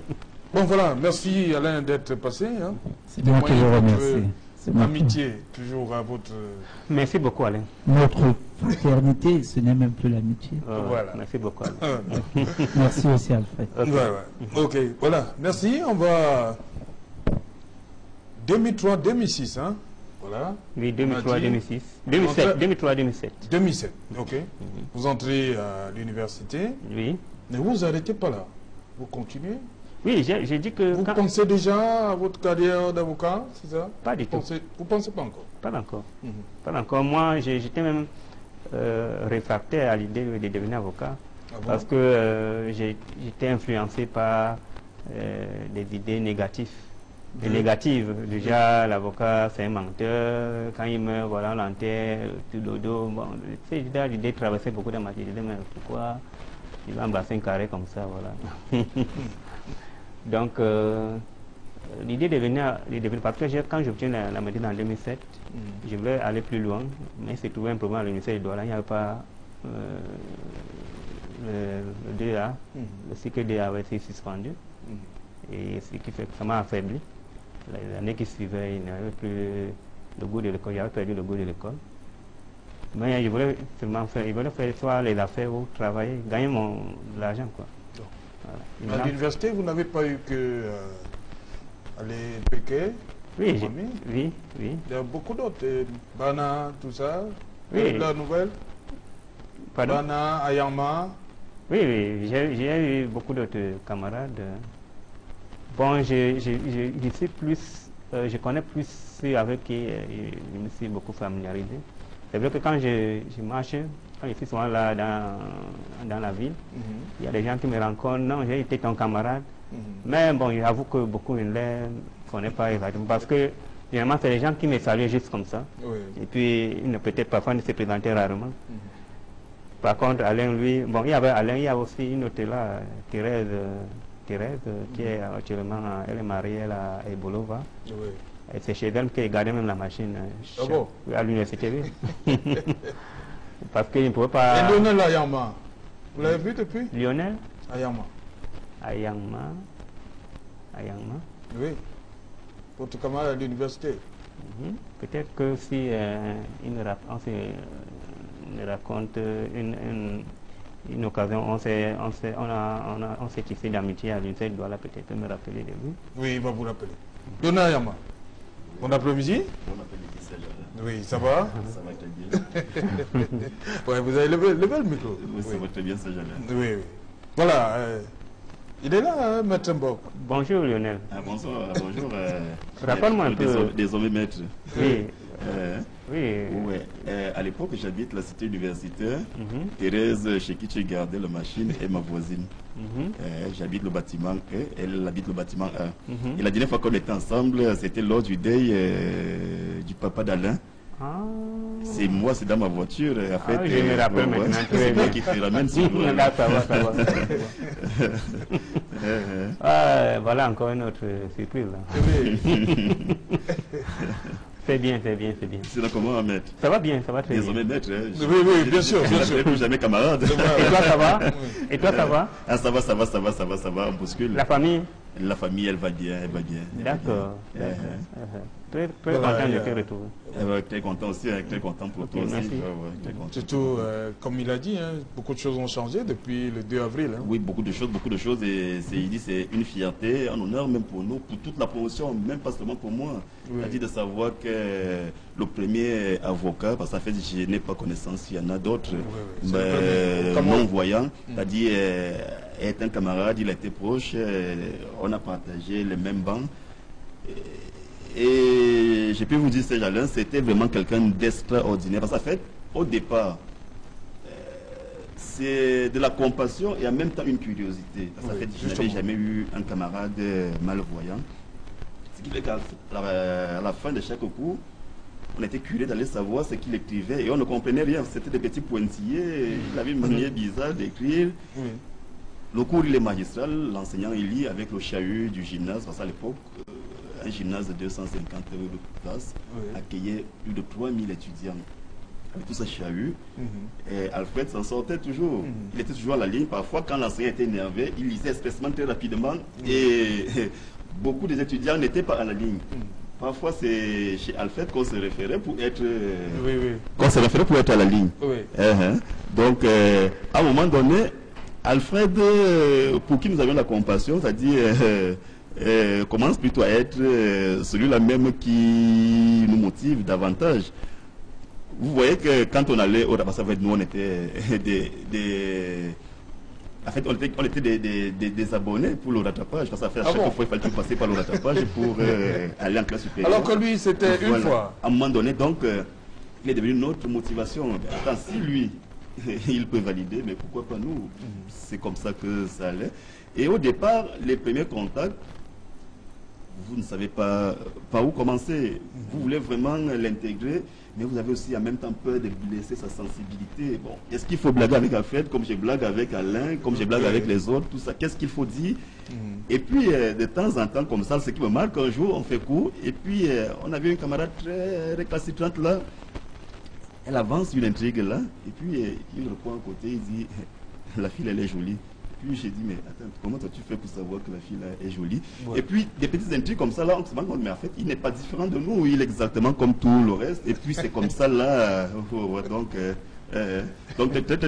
S1: Bon, voilà, merci Alain d'être passé. Hein.
S11: C'est bien que je vous remercie.
S1: Amitié, toujours à votre...
S2: Merci beaucoup, Alain.
S11: Notre fraternité, ce n'est même plus l'amitié.
S1: Voilà.
S2: Merci beaucoup, Alain.
S11: Merci aussi, Alfred.
S1: Ok, voilà. Merci. On va... 2003-2006, hein. Voilà.
S2: Oui, 2003-2006. 2003-2007.
S1: 2007, ok. Vous entrez à l'université.
S2: Oui.
S1: Mais vous n'arrêtez pas là. Vous continuez.
S2: Oui, j'ai dit que...
S1: Vous pensez déjà à votre carrière d'avocat, c'est ça?
S2: Pas du tout.
S1: Vous ne pensez pas encore?
S2: Pas encore. Pas encore. Moi, j'étais même réfractaire à l'idée de devenir avocat. Parce que j'étais influencé par des idées négatives et négative. Déjà, l'avocat, c'est un menteur. Quand il meurt, voilà, on l'enterre, tout dodo. Bon, c'est l'idée de traverser beaucoup de matières. Mais pourquoi il va embrasser un carré comme ça, voilà. Donc, l'idée de venir, parce que quand j'obtiens la médaille en 2007, je voulais aller plus loin, mais c'est trouvé un problème à l'université de Douala. Il n'y avait pas le DA, le cycle DA avait été suspendu. Et ce qui fait que ça m'a affaibli. L'année qui suivait, il n'y avait plus le goût de l'école, j'avais perdu le goût de l'école. Mais je voulais seulement faire, soit les affaires ou travailler, gagner de l'argent, quoi. Voilà.
S1: À l'université, vous n'avez pas eu que aller péquer?
S2: Oui, oui.
S1: Il y a beaucoup d'autres, Bana, tout ça.
S2: Oui.
S1: La nouvelle?
S2: Pardon?
S1: Bana, Ayama.
S2: Oui, j'ai eu beaucoup d'autres camarades. Bon, je sais plus, je connais plus ceux avec qui je me suis beaucoup familiarisé. C'est vrai que quand je marche, quand je suis souvent là dans la ville, il y a des gens qui me rencontrent. Non, j'ai été ton camarade. Mais bon, j'avoue que beaucoup ne les connaissent pas exactement. Parce que généralement, c'est les gens qui me saluent juste comme ça. Oui. Et puis, ils ne peut-être parfois ne se présenter rarement. Par contre, Alain, lui, bon, il y avait Alain, il y a aussi une autre là, Thérèse, qui est actuellement, elle est mariée, elle a Ebolova. Oui. Et c'est chez elle qui gardait même la machine à l'université. Oui. Parce qu'il ne pouvait pas...
S1: Et Lionel Ayama, vous l'avez vu depuis?
S2: Lionel
S1: Ayama. Oui. Votre camarade à l'université.
S2: Peut-être que si on raconte une occasion, on s'est tissé d'amitié à l'université de Douala, peut-être me rappeler de lui.
S1: Oui, il va vous rappeler. Lionel Ayama. Bon après-midi.
S12: Bon après-midi, salut.
S1: Oui, ça va?
S12: Ça va très bien.
S1: Ouais, vous avez levé le micro.
S12: Oui, ça va très bien, c'est Jalin.
S1: Oui. Voilà. Il est là, hein, Maître Mbok.
S2: Bonjour Lionel.
S12: Bonjour.
S2: Raconte-moi un peu.
S12: Désormais maître.
S2: Oui.
S12: Oui. À l'époque, j'habite la cité universitaire. Thérèse, chez qui tu gardais la machine, est ma voisine. J'habite le bâtiment E, elle habite le bâtiment A. Et la dernière fois qu'on était ensemble, c'était lors du deuil du papa d'Alain. C'est moi, c'est dans ma voiture. En fait,
S2: je me rappelle maintenant.
S12: C'est moi qui te ramène sur moi.
S2: Là, ça va. Voilà encore une autre surprise. C'est bien.
S12: C'est là comment, maître?
S2: Ça va bien, ça va très bien.
S12: Désolé, maître.
S1: Oui, bien sûr.
S12: Je ne plus jamais camarade.
S2: Et toi, ça va? Et toi, ça va?
S12: Ça va, on bouscule.
S2: La famille?
S12: La famille, elle va bien.
S2: D'accord. Très content de te retrouver.
S12: Très content aussi, très content pour toi aussi.
S1: Surtout, comme il a dit, beaucoup de choses ont changé depuis le 2 avril.
S12: Oui, beaucoup de choses. Et il dit c'est une fierté, un honneur même pour nous, pour toute la promotion, même pas seulement pour moi. Il a dit de savoir que le premier avocat, parce que en fait, je n'ai pas connaissance, il y en a d'autres, non-voyants, il a dit est un camarade, il a été proche, on a partagé les mêmes bancs. Et je peux vous dire, Jalin, c'était vraiment quelqu'un d'extraordinaire. Parce qu'en fait, au départ, c'est de la compassion et en même temps une curiosité. Parce qu'en fait, je n'avais jamais eu un camarade malvoyant. Ce qui fait qu'à la fin de chaque cours, on était curieux d'aller savoir ce qu'il écrivait et on ne comprenait rien. C'était des petits pointillés, il avait une manière bizarre d'écrire. Le cours, il est magistral, l'enseignant, il lit avec le chahut du gymnase, parce qu'à l'époque, un gymnase de 250 de place accueillait plus de 3000 étudiants. Avec tout ce chahut, et Alfred s'en sortait toujours. Il était toujours à la ligne. Parfois, quand l'enseignant était énervé, il lisait expressément très rapidement et beaucoup des étudiants n'étaient pas à la ligne. Parfois, c'est chez Alfred qu'on se référait pour être, à la ligne. Donc, à un moment donné, Alfred, pour qui nous avions la compassion, c'est-à-dire commence plutôt à être celui-là même qui nous motive davantage. Vous voyez que quand on allait au rattrapage, nous on était on était des abonnés pour le rattrapage, parce qu'à chaque fois il fallait passer par le rattrapage pour aller en classe supérieure.
S1: Alors que lui c'était une fois.
S12: À un moment donné, donc, il est devenu notre motivation. Attends, si lui il peut valider, mais pourquoi pas nous? C'est comme ça que ça allait. Et au départ, les premiers contacts, vous ne savez pas par où commencer. Vous voulez vraiment l'intégrer, mais vous avez aussi en même temps peur de blesser sa sensibilité. Bon, est-ce qu'il faut blaguer avec Alfred, comme je blague avec Alain, comme je blague avec les autres, tout ça? Qu'est-ce qu'il faut dire? Et puis, de temps en temps, comme ça, ce qui me marque, un jour, on fait cours, et puis on avait une camarade très récalcitrante là. Elle avance une intrigue là, et puis il reprend à côté, il dit, la fille, elle est jolie. Puis j'ai dit, mais attends, comment toi tu fais pour savoir que la fille là est jolie? Ouais. Et puis des petites intrigues comme ça là, on se rend compte, mais en fait il n'est pas différent de nous, il est exactement comme tout le reste. Et puis c'est comme ça là, donc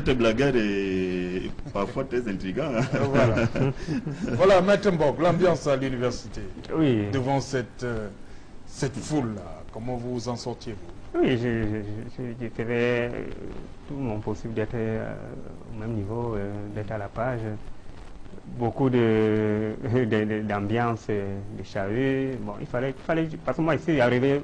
S12: très blagueur et parfois très intriguant. Hein.
S1: Voilà. Voilà, Maître Mbok, l'ambiance à l'université.
S2: Oui.
S1: Devant cette foule là, comment vous vous en sortiez-vous?
S2: Oui, je ferai tout mon possible d'être au même niveau, d'être à la page. Beaucoup d'ambiance, de chahut. Bon, il fallait, parce que moi ici, arrivé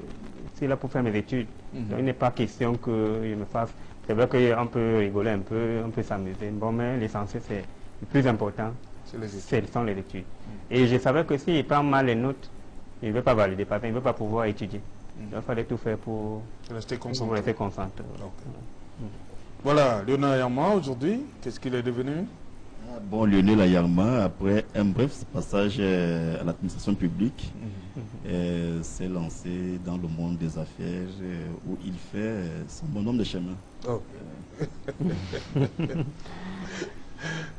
S2: ici là pour faire mes études. Donc il n'est pas question que je me fasse. C'est vrai qu'on peut rigoler un peu, on peut s'amuser. Bon, mais l'essentiel, c'est le plus important, ce sont les études. Et je savais que s'il prend mal les notes, il ne veut pas valider, parce qu'il ne veut pas pouvoir étudier. Donc il fallait tout faire pour rester concentré. Okay.
S1: Voilà, Lionel Ayarma, aujourd'hui, qu'est-ce qu'il est devenu?
S12: Bon, Lionel Ayarma, après un bref passage à l'administration publique, s'est lancé dans le monde des affaires où il fait son bonhomme de chemin.
S1: Oh.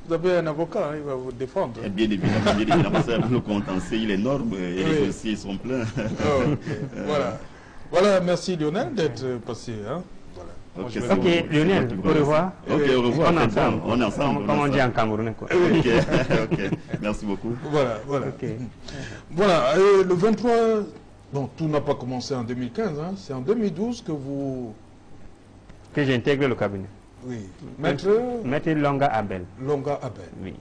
S1: Vous avez un avocat, hein, il va vous défendre.
S12: Bien évidemment, c'est le contentieux, il est énorme et les dossiers sont pleins.
S1: Oh, okay. Voilà, merci Lionel d'être passé. Hein. Voilà.
S2: Ok, Lionel, au revoir.
S12: Ok, au revoir.
S2: On est ensemble. Comme on dit en Camerounais.
S12: Ok, merci beaucoup.
S1: Voilà.
S2: Okay.
S1: Voilà, le 23, bon, tout n'a pas commencé en 2015, hein, c'est en 2012 que
S2: j'intègre le cabinet.
S1: Oui.
S2: Maître Longa Abel.
S1: Longa Abel.
S2: Oui.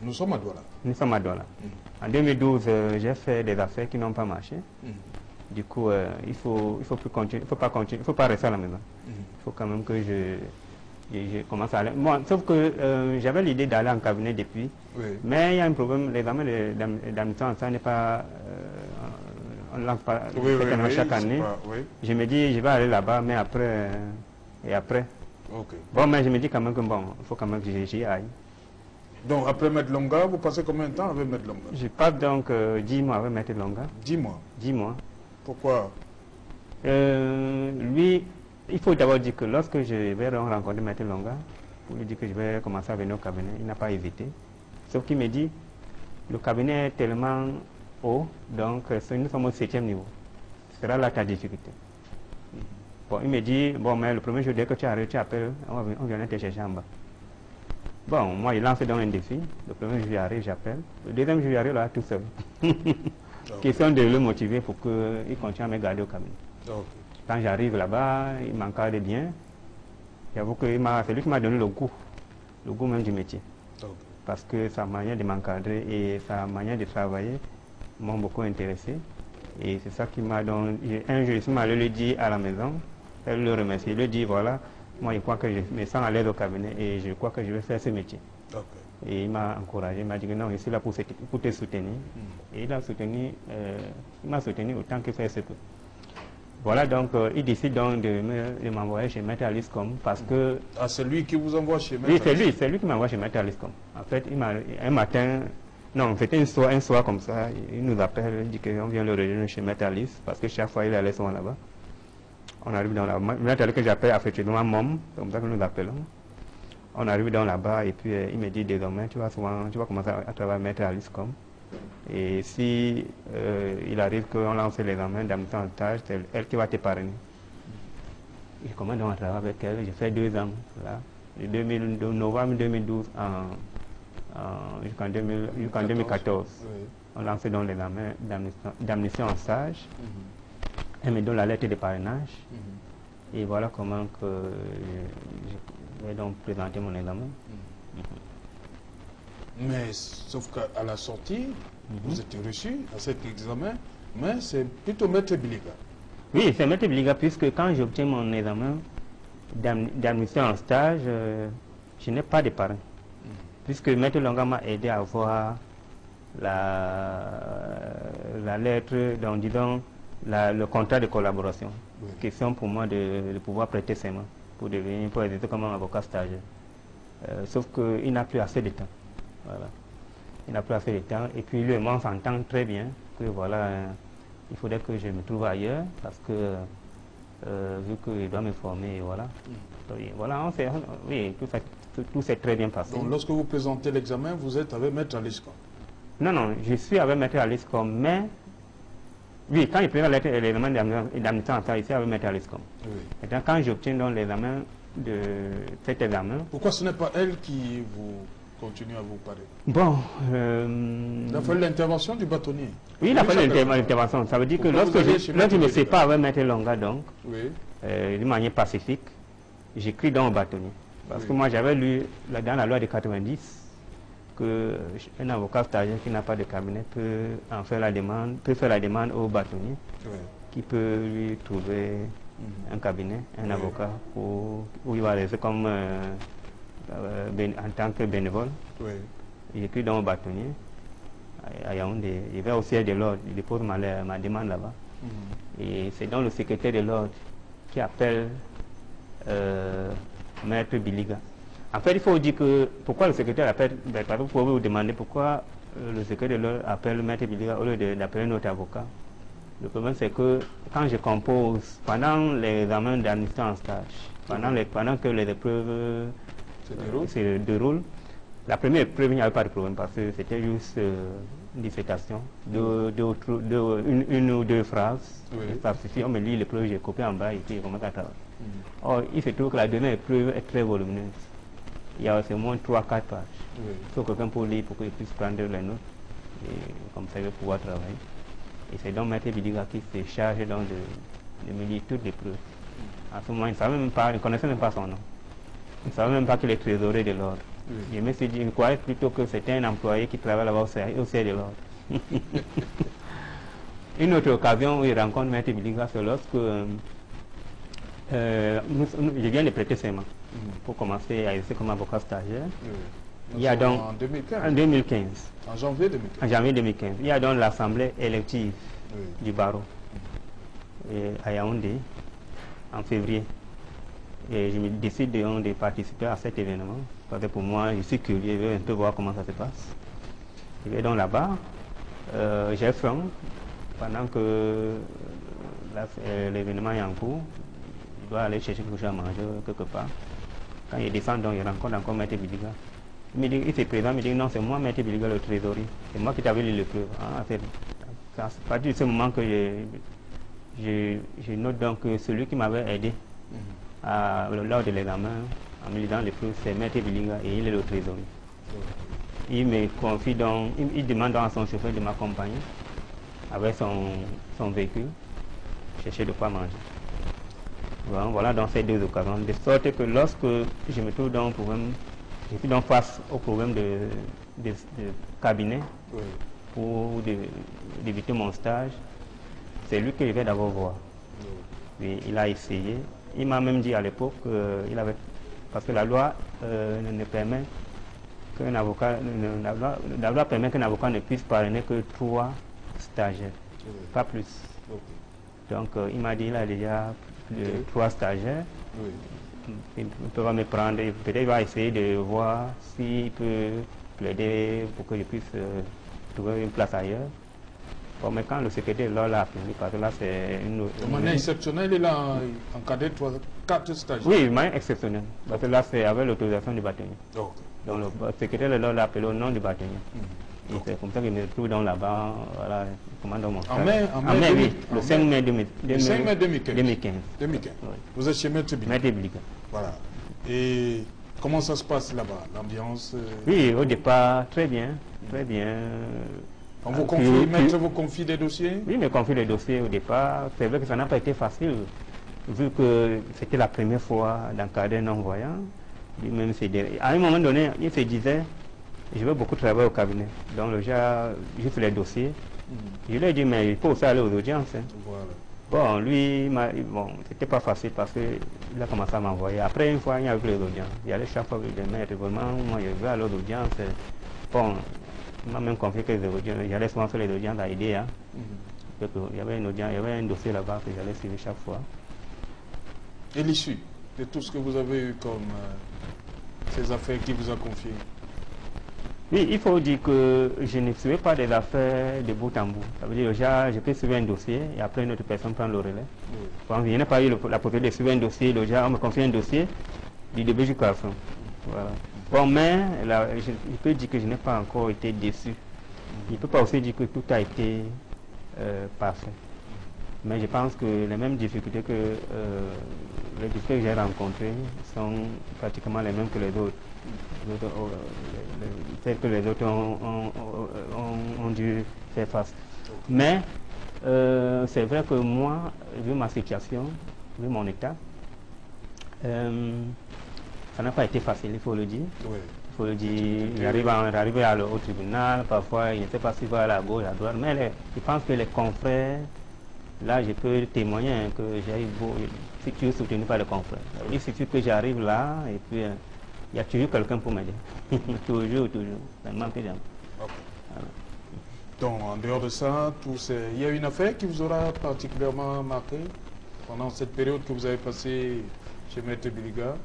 S1: Nous sommes à Douala.
S2: Nous sommes à Douala. En 2012, j'ai fait des affaires qui n'ont pas marché. Du coup, il faut plus continuer, il faut pas rester à la maison. Il faut quand même que je commence à aller. Moi, sauf que j'avais l'idée d'aller en cabinet depuis, mais il y a un problème, l'examen d'admission, ça n'est pas, on ne lance pas chaque année. Je me dis, je vais aller là-bas, mais après,
S1: Okay.
S2: Bon, mais je me dis quand même que bon, il faut quand même que j'y aille.
S1: Donc après Maître Longa, vous passez combien de temps avec Maître Longa?
S2: Je passe donc 10 mois avec Maître Longa.
S1: 10 mois?
S2: 10 mois.
S1: Pourquoi?
S2: Lui, il faut d'abord dire que lorsque je vais rencontrer Maître Longa, pour lui dire que je vais commencer à venir au cabinet, il n'a pas hésité. Sauf qu'il me dit, le cabinet est tellement haut, donc nous sommes au 7e niveau. Ce sera là ta difficulté. Bon, il me dit, bon, mais le premier jour, dès que tu arrives, tu appelles, on vient te chercher en bas. Bon, moi, il lance donc un défi. Le premier jour, j'arrive, j'appelle. Le deuxième jour, j'arrive là tout seul. Question de le motiver pour qu'il continue à me garder au cabinet. Quand j'arrive là-bas, il m'encadre bien. J'avoue que c'est lui qui m'a donné le goût même du métier. Parce que sa manière de m'encadrer et sa manière de travailler m'ont beaucoup intéressé. Et c'est ça qui m'a donné. Un jour, il m'a allé le dire à la maison. Elle le remercie. Il lui dit, voilà, moi je crois que je me sens à l'aise au cabinet et je crois que je vais faire ce métier. Et il m'a encouragé, il m'a dit que non, je suis là pour te soutenir. Et il m'a soutenu autant que faire se peut. Voilà, donc il décide donc de m'envoyer chez Maître Aliscom parce que...
S1: Ah, c'est lui qui vous envoie chez Maître Aliscom?
S2: Oui, c'est lui qui m'envoie chez Maître Aliscom. En fait, un matin, non, c'était un soir comme ça, il nous appelle, il dit qu'on vient le rejoindre chez Maître Alice parce que chaque fois il allait souvent là-bas. On arrive dans la... Maître Alice que j'appelle affectueusement Mom, c'est comme ça que nous l'appelons. On arrive dans là-bas et puis il me dit désormais tu vas commencer à travailler Maître Aliscom. Et si il arrive qu'on lance l'examen d'admission en stage, c'est elle qui va t'épargner. Je commence donc à travailler avec elle, j'ai fait 2 ans là, de novembre 2012 jusqu'en 2014. On lance donc l'examen d'admission en stage. Elle me donne la lettre de parrainage. Et voilà comment que je vais donc présenter mon examen.
S1: Mais sauf qu'à la sortie, vous êtes reçu à cet examen, mais c'est plutôt Maître Biliga.
S2: Oui, c'est Maître Biliga, puisque quand j'obtiens mon examen d'admission en stage, je n'ai pas de parrain. Puisque Maître Longa m'a aidé à avoir la lettre, donc disons, le contrat de collaboration. Oui. Question pour moi de pouvoir prêter serment pour exercer comme un avocat stagiaire. Sauf qu'il n'a plus assez de temps. Voilà. Il n'a plus assez de temps. Et puis lui et moi, on s'entend très bien que voilà, il faudrait que je me trouve ailleurs parce que vu qu'il doit me former, voilà. Oui, voilà, oui, tout s'est très bien passé.
S1: Donc lorsque vous présentez l'examen, vous êtes avec Maître Aliscom? Non,
S2: non, je suis avec Maître Aliscom, mais oui, quand il présente l'examen d'admission en stage, ici avec Maître Aliscom. Oui. Maintenant, quand j'obtiens donc l'examen de cet examen...
S1: Pourquoi ce n'est pas elle qui vous continue à vous parler?
S2: Bon...
S1: il a fallu l'intervention du bâtonnier.
S2: Oui, il a fallu l'intervention. Ça veut dire que lorsque je me sépare avec Maître Longa, donc,
S1: oui.
S2: De manière pacifique, j'écris dans le bâtonnier. Parce que moi, j'avais lu dans la loi de 90 qu'un avocat stagiaire qui n'a pas de cabinet peut faire la demande au bâtonnier, qui peut lui trouver un cabinet, un avocat, où il va rester comme en tant que bénévole. J'écris dans le bâtonnier à Yaoundé. Il va au siège de l'ordre, il dépose ma demande là-bas. Et c'est donc le secrétaire de l'ordre qui appelle Maître Biliga. En fait, il faut dire que pourquoi le secrétaire appelle, vous pouvez vous demander pourquoi le secrétaire de l'ordre appelle Maître Biliga au lieu d'appeler notre avocat. Le problème, c'est que quand je compose, pendant les examens d'admission en stage, pendant que les épreuves se déroulent, la première épreuve, il n'y avait pas de problème parce que c'était juste une dissertation, une ou deux phrases. Ça suffit, on me lit l'épreuve, j'ai copié en bas et puis je commence à travailler. Or, il se trouve que la dernière épreuve est très volumineuse. Il y a au moins 3-4 pages. Il faut quelqu'un pour lire pour qu'il puisse prendre les notes. Et comme ça, il va pouvoir travailler. Et c'est donc Maître Biliga qui se charge donc de me lire toutes les preuves. À ce moment, il ne connaissait même pas son nom. Il ne savait même pas qu'il est trésorier de l'ordre. Je me suis dit, il croyait plutôt que c'était un employé qui travaille là-bas au siège de l'ordre. Une autre occasion où il rencontre Maître Biliga, c'est lorsque je viens de prêter serment pour commencer à exercer comme avocat stagiaire. Il y a donc en 2015.
S1: En janvier 2015.
S2: En janvier 2015. Il y a donc l'assemblée élective du barreau à Yaoundé en février. Et je me décide de participer à cet événement. Parce que pour moi, je suis curieux, je veux un peu voir comment ça se passe. Je vais donc là-bas, j'ai faim pendant que l'événement est en cours. Je dois aller chercher quelque chose à manger quelque part. Quand il descend, donc, il rencontre encore Maître Biliga. Il se présente, il me dit non, c'est moi, Maître Biliga, le trésorier. C'est moi qui t'avais lu l'épreuve. C'est à partir de ce moment que je note donc que celui qui m'avait aidé lors de l'examen, en me lisant l'épreuve, c'est Maître Biliga et il est le trésorier. Il me confie donc, il demande donc à son chauffeur de m'accompagner avec son véhicule, chercher de quoi manger. Voilà dans ces deux occasions, de sorte que lorsque je me trouve dans un problème, je suis donc face au problème de cabinet pour d'éviter mon stage, c'est lui que je vais d'abord voir. Il a essayé, il m'a même dit à l'époque parce que la loi ne permet qu'un avocat, la loi permet qu'un avocat ne puisse parrainer que 3 stagiaires, pas plus. Donc il m'a dit il a déjà 3 stagiaires. Il peut me prendre, peut-être il va essayer de voir s'il peut plaider pour que je puisse trouver une place ailleurs. Bon, mais quand le secrétaire l'a appelé, parce que là c'est une...
S1: De manière exceptionnelle, il a encadré 4 stagiaires.
S2: Oui, de manière exceptionnelle, parce que là c'est avec l'autorisation du bâtonnier. Donc le secrétaire l'a appelé au nom du bâtonnier. C'est comme ça que je me trouve là-bas, voilà, commandant mon stage.
S1: En mai, oui,
S2: le 5 mai 2015.
S1: Vous êtes chez Maître Biliga.
S2: Maître Biliga.
S1: Voilà. Et comment ça se passe là-bas, l'ambiance?
S2: Oui, au départ, très bien, très bien.
S1: On vous confie, Maître vous confie des dossiers?
S2: Oui, me confie des dossiers au départ. C'est vrai que ça n'a pas été facile, vu que c'était la première fois d'encadrer un non-voyant. Lui-même, à un moment donné, il se disait, je veux beaucoup travailler au cabinet. Donc, le gars, juste les dossiers. Je lui ai dit, mais il faut aussi aller aux audiences. Bon, lui, c'était pas facile parce qu'il a commencé à m'envoyer. Après, une fois, il y avait les audiences. Il y allait chaque fois avec des maîtres. Vraiment, moi, je veux aller aux audiences. Bon, Il m'a même confié que j'allais souvent faire les audiences à IDEA. Il y avait une audience, il y avait un dossier là-bas que j'allais suivre chaque fois.
S1: Et l'issue de tout ce que vous avez eu comme ces affaires qui vous a confiées?
S2: Oui, il faut dire que je ne suivais pas des affaires de bout en bout. Ça veut dire déjà, je peux suivre un dossier et après une autre personne prend le relais. Bon, je n'ai pas eu la possibilité de suivre un dossier, déjà on me confie un dossier du début jusqu'à la fin. Voilà. Bon, mais là, je peux dire que je n'ai pas encore été déçu. Je ne peux pas aussi dire que tout a été parfait. Mais je pense que les mêmes difficultés que les difficultés que j'ai rencontrées sont pratiquement les mêmes que les autres. Celles que les autres ont dû faire face. Mais c'est vrai que moi, vu ma situation, vu mon état, ça n'a pas été facile, il faut le dire.
S1: Oui.
S2: Il faut le dire, j'arrive au tribunal, parfois je ne sais pas si va à la gauche, à la droite, mais je pense que les confrères, là je peux témoigner que j'ai si tu es soutenu par les confrères. Il suffit que j'arrive là et puis il y a toujours quelqu'un pour m'aider. toujours, ça ne manque jamais.
S1: Okay. Voilà. Donc en dehors de ça, il y a une affaire qui vous aura particulièrement marqué pendant cette période que vous avez passée chez Maître Biliga?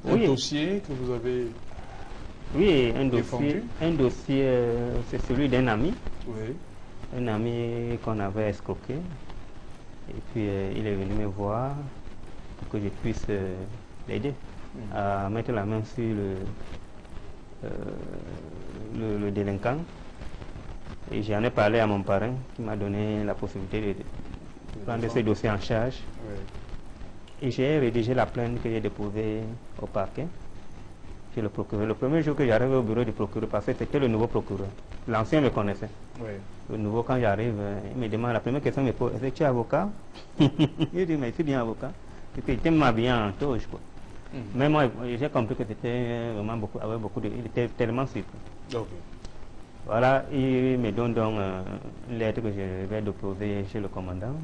S1: Un dossier que vous avez défendu?
S2: Un dossier, c'est celui d'un ami.
S1: Oui.
S2: Un ami qu'on avait escroqué. Et puis il est venu me voir pour que je puisse l'aider à mettre la main sur le délinquant. Et j'en ai parlé à mon parrain qui m'a donné la possibilité de prendre ce dossier en charge.
S1: Oui.
S2: Et j'ai rédigé la plainte que j'ai déposée au parquet chez le procureur. Le premier jour que j'arrive au bureau du procureur, parce que c'était le nouveau procureur. L'ancien me connaissait.
S1: Oui.
S2: Le nouveau, quand j'arrive, il me demande, la première question me pose, est-ce que tu es avocat? Je dis, mais je suis bien avocat. Et puis il était m'habillé en toge, quoi. Mais moi, j'ai compris que c'était vraiment il était tellement surpris.
S1: Okay.
S2: Voilà, il me donne donc une lettre que je vais déposer chez le commandant.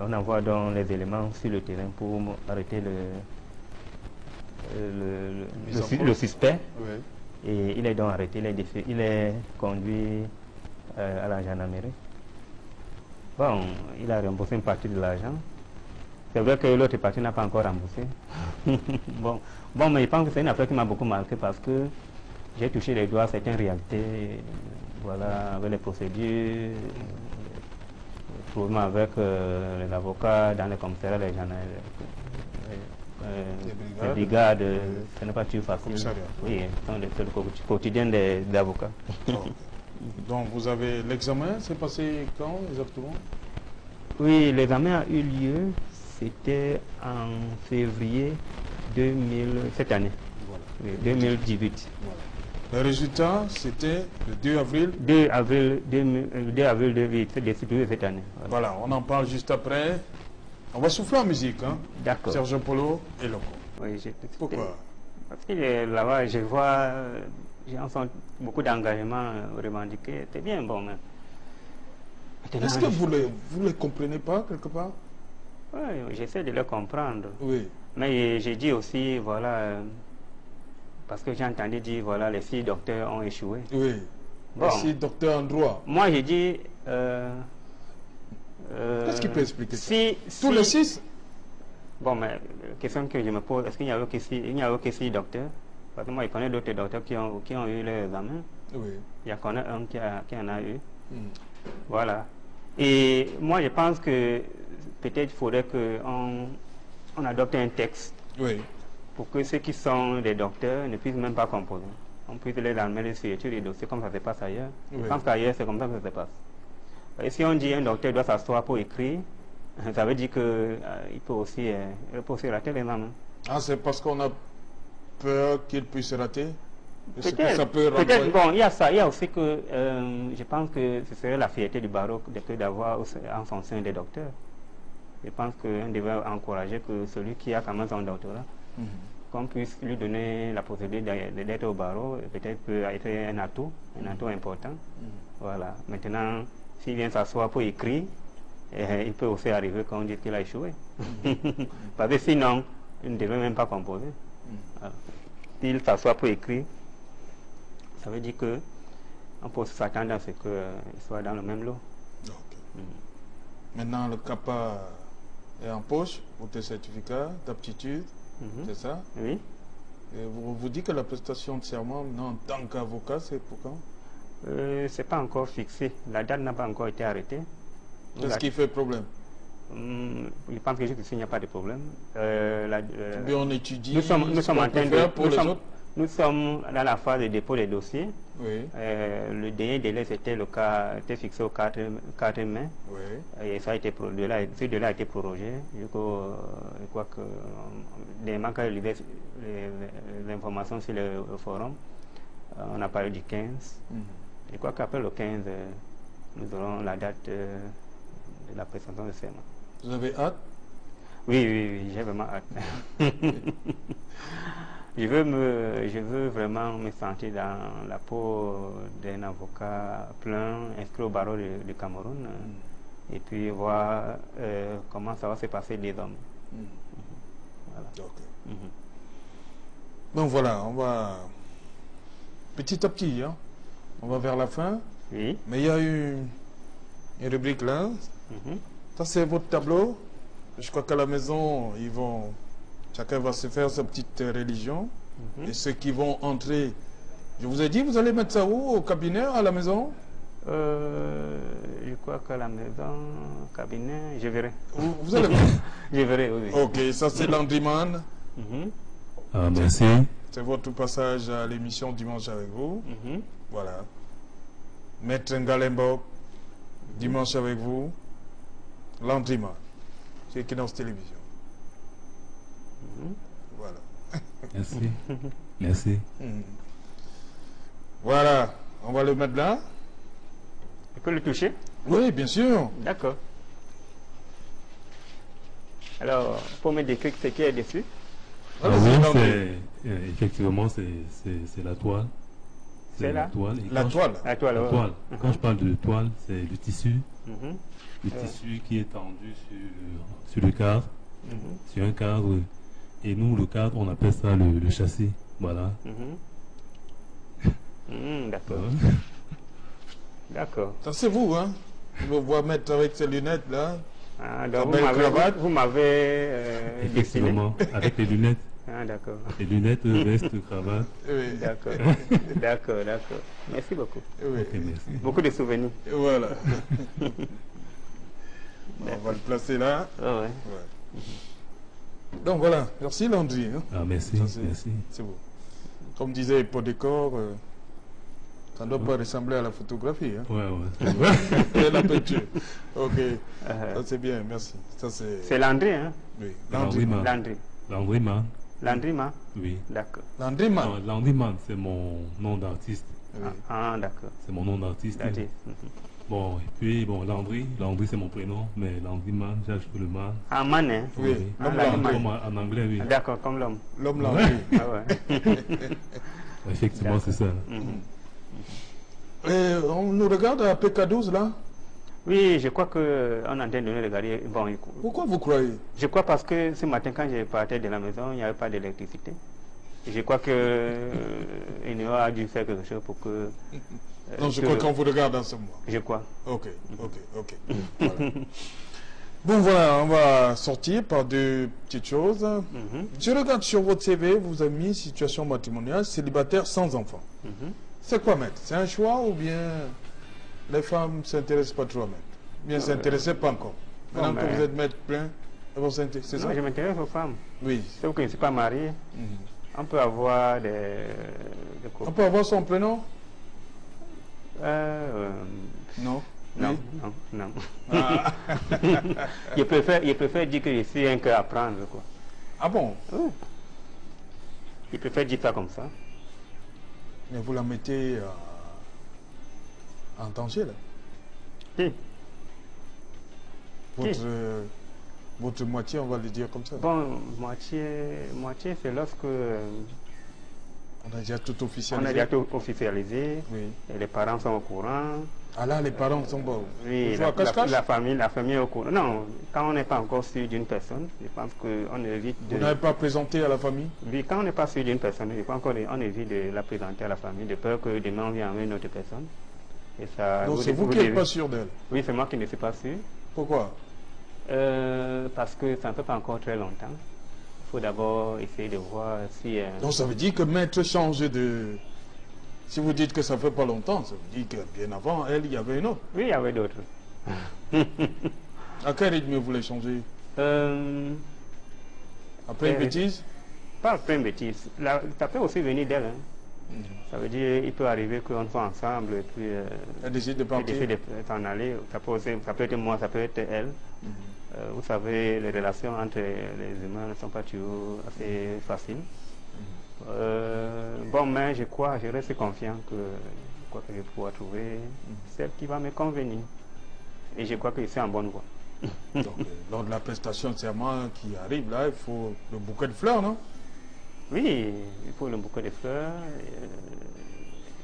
S2: On envoie donc les éléments sur le terrain pour arrêter le suspect.
S1: Oui.
S2: Et il est donc arrêté, il est conduit à la gendarmerie. Bon, il a remboursé une partie de l'argent. C'est vrai que l'autre partie n'a pas encore remboursé. bon, mais je pense que c'est une affaire qui m'a beaucoup marqué parce que j'ai touché les doigts à certaines réalités, voilà, avec les procédures, problèmes avec les avocats dans les commissariats, les gendarmes, les brigades, ce n'est pas toujours facile. Oui, c'est le quotidien des avocats.
S1: Donc vous avez l'examen, c'est passé quand exactement?
S2: Oui, l'examen a eu lieu, c'était en février cette année, voilà. Oui, 2018.
S1: Voilà. Le résultat, c'était le 2 avril
S2: 2018, de cette année.
S1: Voilà, on en parle juste après. On va souffler en musique, hein?
S2: D'accord.
S1: Serge Polo et Loco.
S2: Oui,
S1: pourquoi?
S2: Parce que là-bas, je vois, j'entends beaucoup d'engagement revendiqué. C'est bien, bon.
S1: Est-ce que vous les comprenez pas quelque part?
S2: Oui, j'essaie de les comprendre.
S1: Oui.
S2: Mais j'ai dit aussi, voilà, parce que j'ai entendu dire, voilà, les 6 docteurs ont échoué.
S1: Oui.
S2: Bon.
S1: Les 6 docteurs en droit.
S2: Moi, j'ai dit...
S1: Qu'est-ce qui peut expliquer ça?
S2: Tous
S1: les 6?
S2: Bon, mais question que je me pose, est-ce qu'il n'y a que 6 docteurs? Parce que moi, je connais d'autres docteurs qui ont eu les examens.
S1: Oui.
S2: Il y en a un qui en a eu. Voilà. Et moi, je pense que peut-être il faudrait qu'on adopte un texte.
S1: Oui.
S2: Pour que ceux qui sont des docteurs ne puissent même pas composer. On puisse les amener les signatures des dossiers comme ça se passe ailleurs.
S1: Oui.
S2: Je pense qu'ailleurs, c'est comme ça que ça se passe. Et si on dit un docteur doit s'asseoir pour écrire, ça veut dire qu'il peut aussi rater l'examen.
S1: Ah, c'est parce qu'on a peur qu'il puisse rater?
S2: Peut-être, bon, il y a ça. Il y a aussi que je pense que ce serait la fierté du barreau d'avoir en son sein des docteurs. Je pense qu'on devait encourager que celui qui a quand même son doctorat, qu'on puisse lui donner la possibilité d'être au barreau, peut-être peut être un atout important. Voilà. Maintenant, s'il vient s'asseoir pour écrire, il peut aussi arriver qu'on dise qu'il a échoué. Parce que sinon, il ne devrait même pas composer. Voilà. S'il s'assoit pour écrire, Ça veut dire que on peut s'attendre à ce qu'ils soient dans le même lot.
S1: Maintenant, le CAPA est en poche pour tes certificats d'aptitude, c'est ça?
S2: Oui.
S1: Et vous dites que la prestation de serment, non, en tant qu'avocat, c'est pour quand?
S2: C'est pas encore fixé. La date n'a pas encore été arrêtée.
S1: Qu'est-ce qui fait problème?
S2: Je pense que jusqu'ici, il n'y a pas de problème.
S1: Bien, on étudie.
S2: Nous sommes en train
S1: de...
S2: Nous sommes dans la phase de dépôt des dossiers.
S1: Oui.
S2: Le dernier délai, c'était fixé au 4 mai.
S1: Oui.
S2: Et ça a été ce délai a été prorogé. Du coup, je crois que des manques à les informations sur le forum. On a parlé du 15. Je crois qu'après le 15, nous aurons la date de la présentation de serment.
S1: Vous avez hâte?
S2: Oui, j'ai vraiment hâte. Je veux vraiment me sentir dans la peau d'un avocat plein, inscrit au barreau du Cameroun, et puis voir comment ça va se passer des hommes. Voilà.
S1: Okay. Donc voilà, on va petit à petit, hein, on va vers la fin.
S2: Oui.
S1: Mais il y a une rubrique là. Ça c'est votre tableau. Je crois qu'à la maison, chacun va se faire sa petite religion. Et ceux qui vont entrer, je vous ai dit, vous allez mettre ça où? Au cabinet, à la maison?
S2: Je crois qu'à la maison, cabinet, je verrai.
S1: Vous allez voir?
S2: Je verrai, oui.
S1: Ok, ça c'est Landryman.
S6: Merci.
S1: C'est votre passage à l'émission Dimanche avec vous. Voilà. Maître Ngalembo, Dimanche avec vous. Landryman. C'est Equinox Télévision. Voilà.
S6: Merci. Merci.
S1: Voilà. On va le mettre là.
S2: Tu peux le toucher?
S1: Oui, bien sûr.
S2: D'accord. Alors, pour me décrire ce qui est dessus.
S6: Effectivement, c'est la toile.
S2: C'est la
S6: toile.
S1: La toile.
S2: La toile.
S6: Quand je parle de toile, c'est le tissu. Le tissu qui est tendu sur le cadre, sur un cadre. Et nous, le cadre, on appelle ça le châssis. Voilà.
S2: D'accord. D'accord.
S1: Ça, c'est vous, hein? Je vous vois mettre avec ces lunettes là.
S2: Ah, donc vous m'avez dessiné.
S6: Avec les lunettes.
S2: Ah, d'accord.
S6: Les lunettes, veste, cravate.
S2: Oui. D'accord. D'accord. Merci beaucoup.
S1: Oui.
S6: Okay, merci.
S2: Beaucoup de souvenirs.
S1: Voilà. On va le placer là.
S2: Oh, ouais.
S1: Donc voilà, merci Landry. Hein.
S6: Ah, merci, merci.
S1: C'est beau. Comme disait Podécor, ça ne doit pas ressembler à la photographie. Hein.
S6: Ouais.
S1: Et la peinture. Ok, ça c'est bien, merci.
S2: C'est Landry, hein?
S1: Oui,
S6: Landryman. Oui.
S2: D'accord.
S6: Landryman, c'est mon nom d'artiste.
S2: Oui. Ah, d'accord.
S6: C'est mon nom d'artiste. Bon, et puis, Landry c'est mon prénom, mais Landryman, j'ai ajouté le man.
S2: Ah, man, hein?
S1: Oui,
S6: comme en anglais, oui.
S2: D'accord, comme l'homme.
S1: L'homme Landry.
S2: Ah ouais.
S6: Effectivement, c'est ça.
S1: Et on nous regarde à PK12 là?
S2: Oui, je crois qu'on est en train de nous regarder. Bon,
S1: pourquoi vous croyez?
S2: Je crois parce que ce matin, quand je partais de la maison, il n'y avait pas d'électricité. Je crois qu'il a dû faire quelque chose pour que...
S1: non, je crois qu'on vous regarde en ce moment.
S2: Je crois.
S1: Ok. Voilà. Bon, voilà, on va sortir par deux petites choses. Je regarde sur votre CV, vous avez mis situation matrimoniale, célibataire sans enfant. C'est quoi, maître? C'est un choix ou bien les femmes ne s'intéressent pas trop à maître? Bien, s'intéressaient pas encore. Maintenant que vous êtes maître plein, elles vont s'intéresser.
S2: Non, je m'intéresse aux femmes.
S1: Oui.
S2: Sauf que je ne suis pas marié. On peut avoir des
S1: on peut avoir son prénom?
S2: Non.
S1: Oui.
S2: Non.
S1: Ah.
S2: je préfère dire que je suis un cœur à prendre, quoi.
S1: Ah bon?
S2: Oui. Je préfère dire ça comme ça.
S1: Mais vous la mettez en danger, là?
S2: Qui?
S1: Votre moitié, on va le dire comme ça.
S2: Bon, moitié c'est lorsque...
S1: On a déjà tout officialisé.
S2: On a déjà tout officialisé.
S1: Oui.
S2: Et les parents sont au courant.
S1: Ah là, les parents sont bons.
S2: Oui, la famille est au courant. Non, quand on n'est pas encore sûr d'une personne, je pense qu'on évite de...
S1: Vous n'avez pas présenté à la famille?
S2: Oui, quand on n'est pas sûr d'une personne, on évite de la présenter à la famille, de peur que demain on vienne avec une autre personne. Et ça,
S1: donc c'est vous qui n'êtes pas sûr d'elle?
S2: Oui, c'est moi qui ne suis pas sûr.
S1: Pourquoi?
S2: Parce que ça ne peut pas encore très longtemps. Il faut d'abord essayer de voir si...
S1: Donc ça veut dire que maître change de... Si vous dites que ça ne fait pas longtemps, ça veut dire que bien avant, elle, il y avait une autre.
S2: Oui, il y avait d'autres.
S1: À quel rythme vous voulez changer? Après une bêtise?
S2: Pas après une bêtise. Ça peut aussi venir d'elle. Hein. Ça veut dire qu'il peut arriver qu'on soit ensemble et puis...
S1: elle décide de partir.
S2: Elle décide de s'en aller. Ça peut être moi, ça peut être elle. Vous savez, les relations entre les humains ne sont pas toujours assez faciles. Bon, mais je reste confiant que je vais pouvoir trouver celle qui va me convenir. Et je crois que je suis en bonne voie.
S1: Donc, lors de la prestation de serment qui arrive, là, il faut le bouquet de fleurs, non?
S2: Oui, il faut le bouquet de fleurs.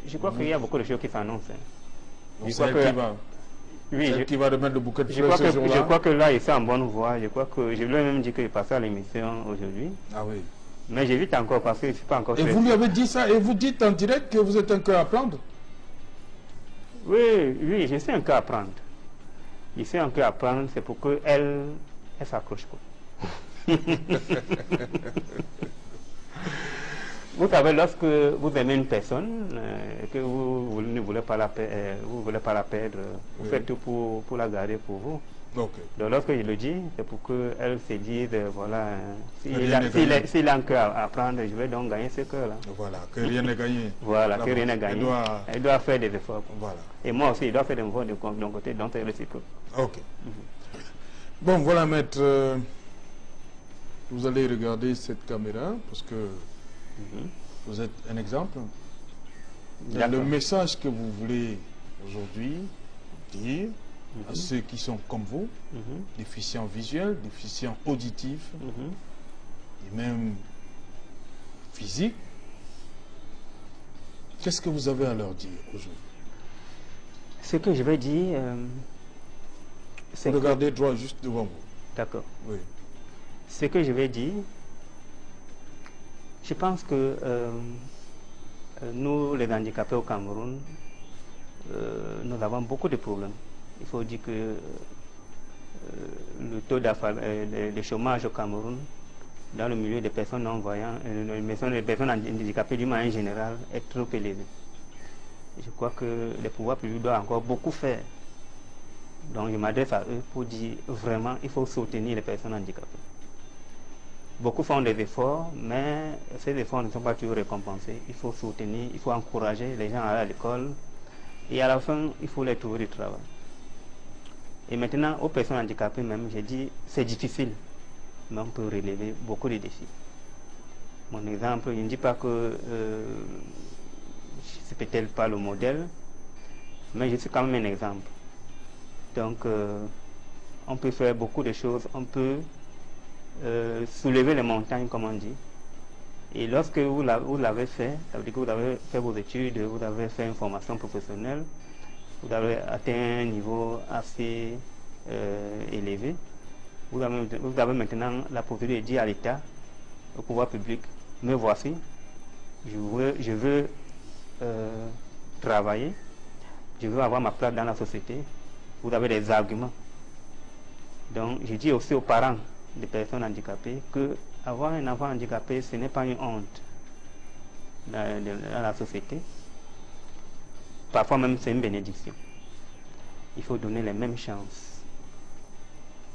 S2: Je crois qu'il y a beaucoup de choses qui s'annoncent.
S1: C'est elle qui va... Oui, qui va remettre le bouquet de fleurs ce jour-là.
S2: Je crois que là, il est en bonne voie. Je crois que je lui ai même dit qu'il passait à l'émission aujourd'hui.
S1: Ah oui.
S2: Mais j'évite encore parce que je ne suis pas encore...
S1: Et vous lui avez dit ça, et vous dites en direct que vous êtes un cœur à prendre?
S2: Oui, je suis un cœur à prendre. Je suis un cœur à prendre, c'est pour qu'elle s'accroche. Vous savez, lorsque vous aimez une personne, que vous ne voulez pas la perdre, vous faites tout pour la garder pour vous.
S1: Okay.
S2: Donc lorsque je le dis, c'est pour qu'elle se dise, voilà, s'il a un cœur à prendre, je vais donc gagner ce cœur-là.
S1: Voilà, que rien n'est gagné.
S2: Voilà, que rien n'est gagné. Elle doit faire des efforts.
S1: Voilà.
S2: Et moi aussi, il doit faire des efforts de mon côté, donc c'est réciproque.
S1: Ok. Bon, voilà, maître. Vous allez regarder cette caméra, parce que vous êtes un exemple. Le message que vous voulez aujourd'hui dire à ceux qui sont comme vous, déficients visuels, déficients auditifs, et même physiques. Qu'est-ce que vous avez à leur dire aujourd'hui?
S2: Ce que je vais dire, c'est que...
S1: Regardez droit juste devant vous.
S2: D'accord.
S1: Oui.
S2: Ce que je vais dire, je pense que nous, les handicapés au Cameroun, nous avons beaucoup de problèmes. Il faut dire que le taux de chômage au Cameroun, dans le milieu des personnes non-voyantes, les personnes handicapées d'une manière générale, est trop élevé. Je crois que les pouvoirs publics doivent encore beaucoup faire. Donc je m'adresse à eux pour dire vraiment, il faut soutenir les personnes handicapées. Beaucoup font des efforts, mais ces efforts ne sont pas toujours récompensés. Il faut soutenir, il faut encourager les gens à aller à l'école. Et à la fin, il faut les trouver du travail. Et maintenant, aux personnes handicapées même, j'ai dit, c'est difficile, mais on peut relever beaucoup de défis. Mon exemple, je ne dis pas que c'est peut-être pas le modèle, mais je suis quand même un exemple. Donc, on peut faire beaucoup de choses, on peut soulever les montagnes, comme on dit. Et lorsque vous l'avez fait, ça veut dire que vous avez fait vos études, vous avez fait une formation professionnelle, vous avez atteint un niveau assez élevé, vous avez maintenant la possibilité de dire à l'État, au pouvoir public, me voici, je veux travailler, je veux avoir ma place dans la société, vous avez des arguments. Donc je dis aussi aux parents des personnes handicapées que avoir un enfant handicapé, ce n'est pas une honte dans la société. Parfois même, c'est une bénédiction. Il faut donner les mêmes chances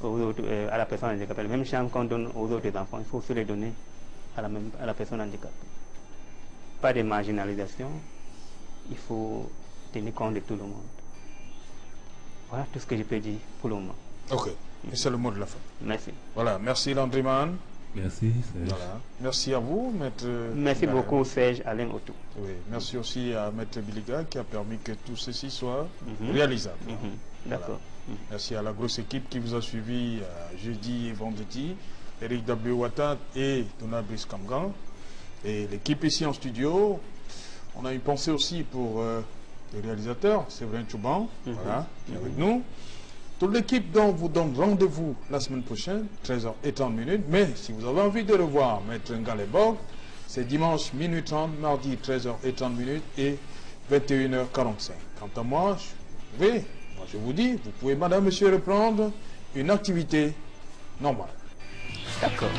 S2: à la personne handicapée. Les mêmes chances qu'on donne aux autres enfants, il faut aussi les donner à la personne handicapée. Pas de marginalisation, il faut tenir compte de tout le monde. Voilà tout ce que je peux dire pour le moment.
S1: Ok, et c'est le mot de la fin.
S2: Merci.
S1: Voilà, merci Landryman.
S6: Merci Serge.
S1: Voilà. Merci à vous, maître.
S2: Merci beaucoup Serge Alain Otto.
S1: Oui, merci aussi à maître Biliga qui a permis que tout ceci soit réalisable.
S2: D'accord.
S1: Voilà. Merci à la grosse équipe qui vous a suivi jeudi et vendredi. Eric W. Ouattara et Donald Brice Kamgan. Et l'équipe ici en studio, on a une pensée aussi pour le réalisateur, Séverin Chouban, voilà, qui est avec nous. Toute l'équipe donc vous donne rendez-vous la semaine prochaine, 13h30. Mais si vous avez envie de revoir Maître Ngalemborg, c'est dimanche minuit 30, mardi 13h30 et 21h45. Quant à moi, je vous dis, vous pouvez, madame, monsieur, reprendre une activité normale.
S15: D'accord.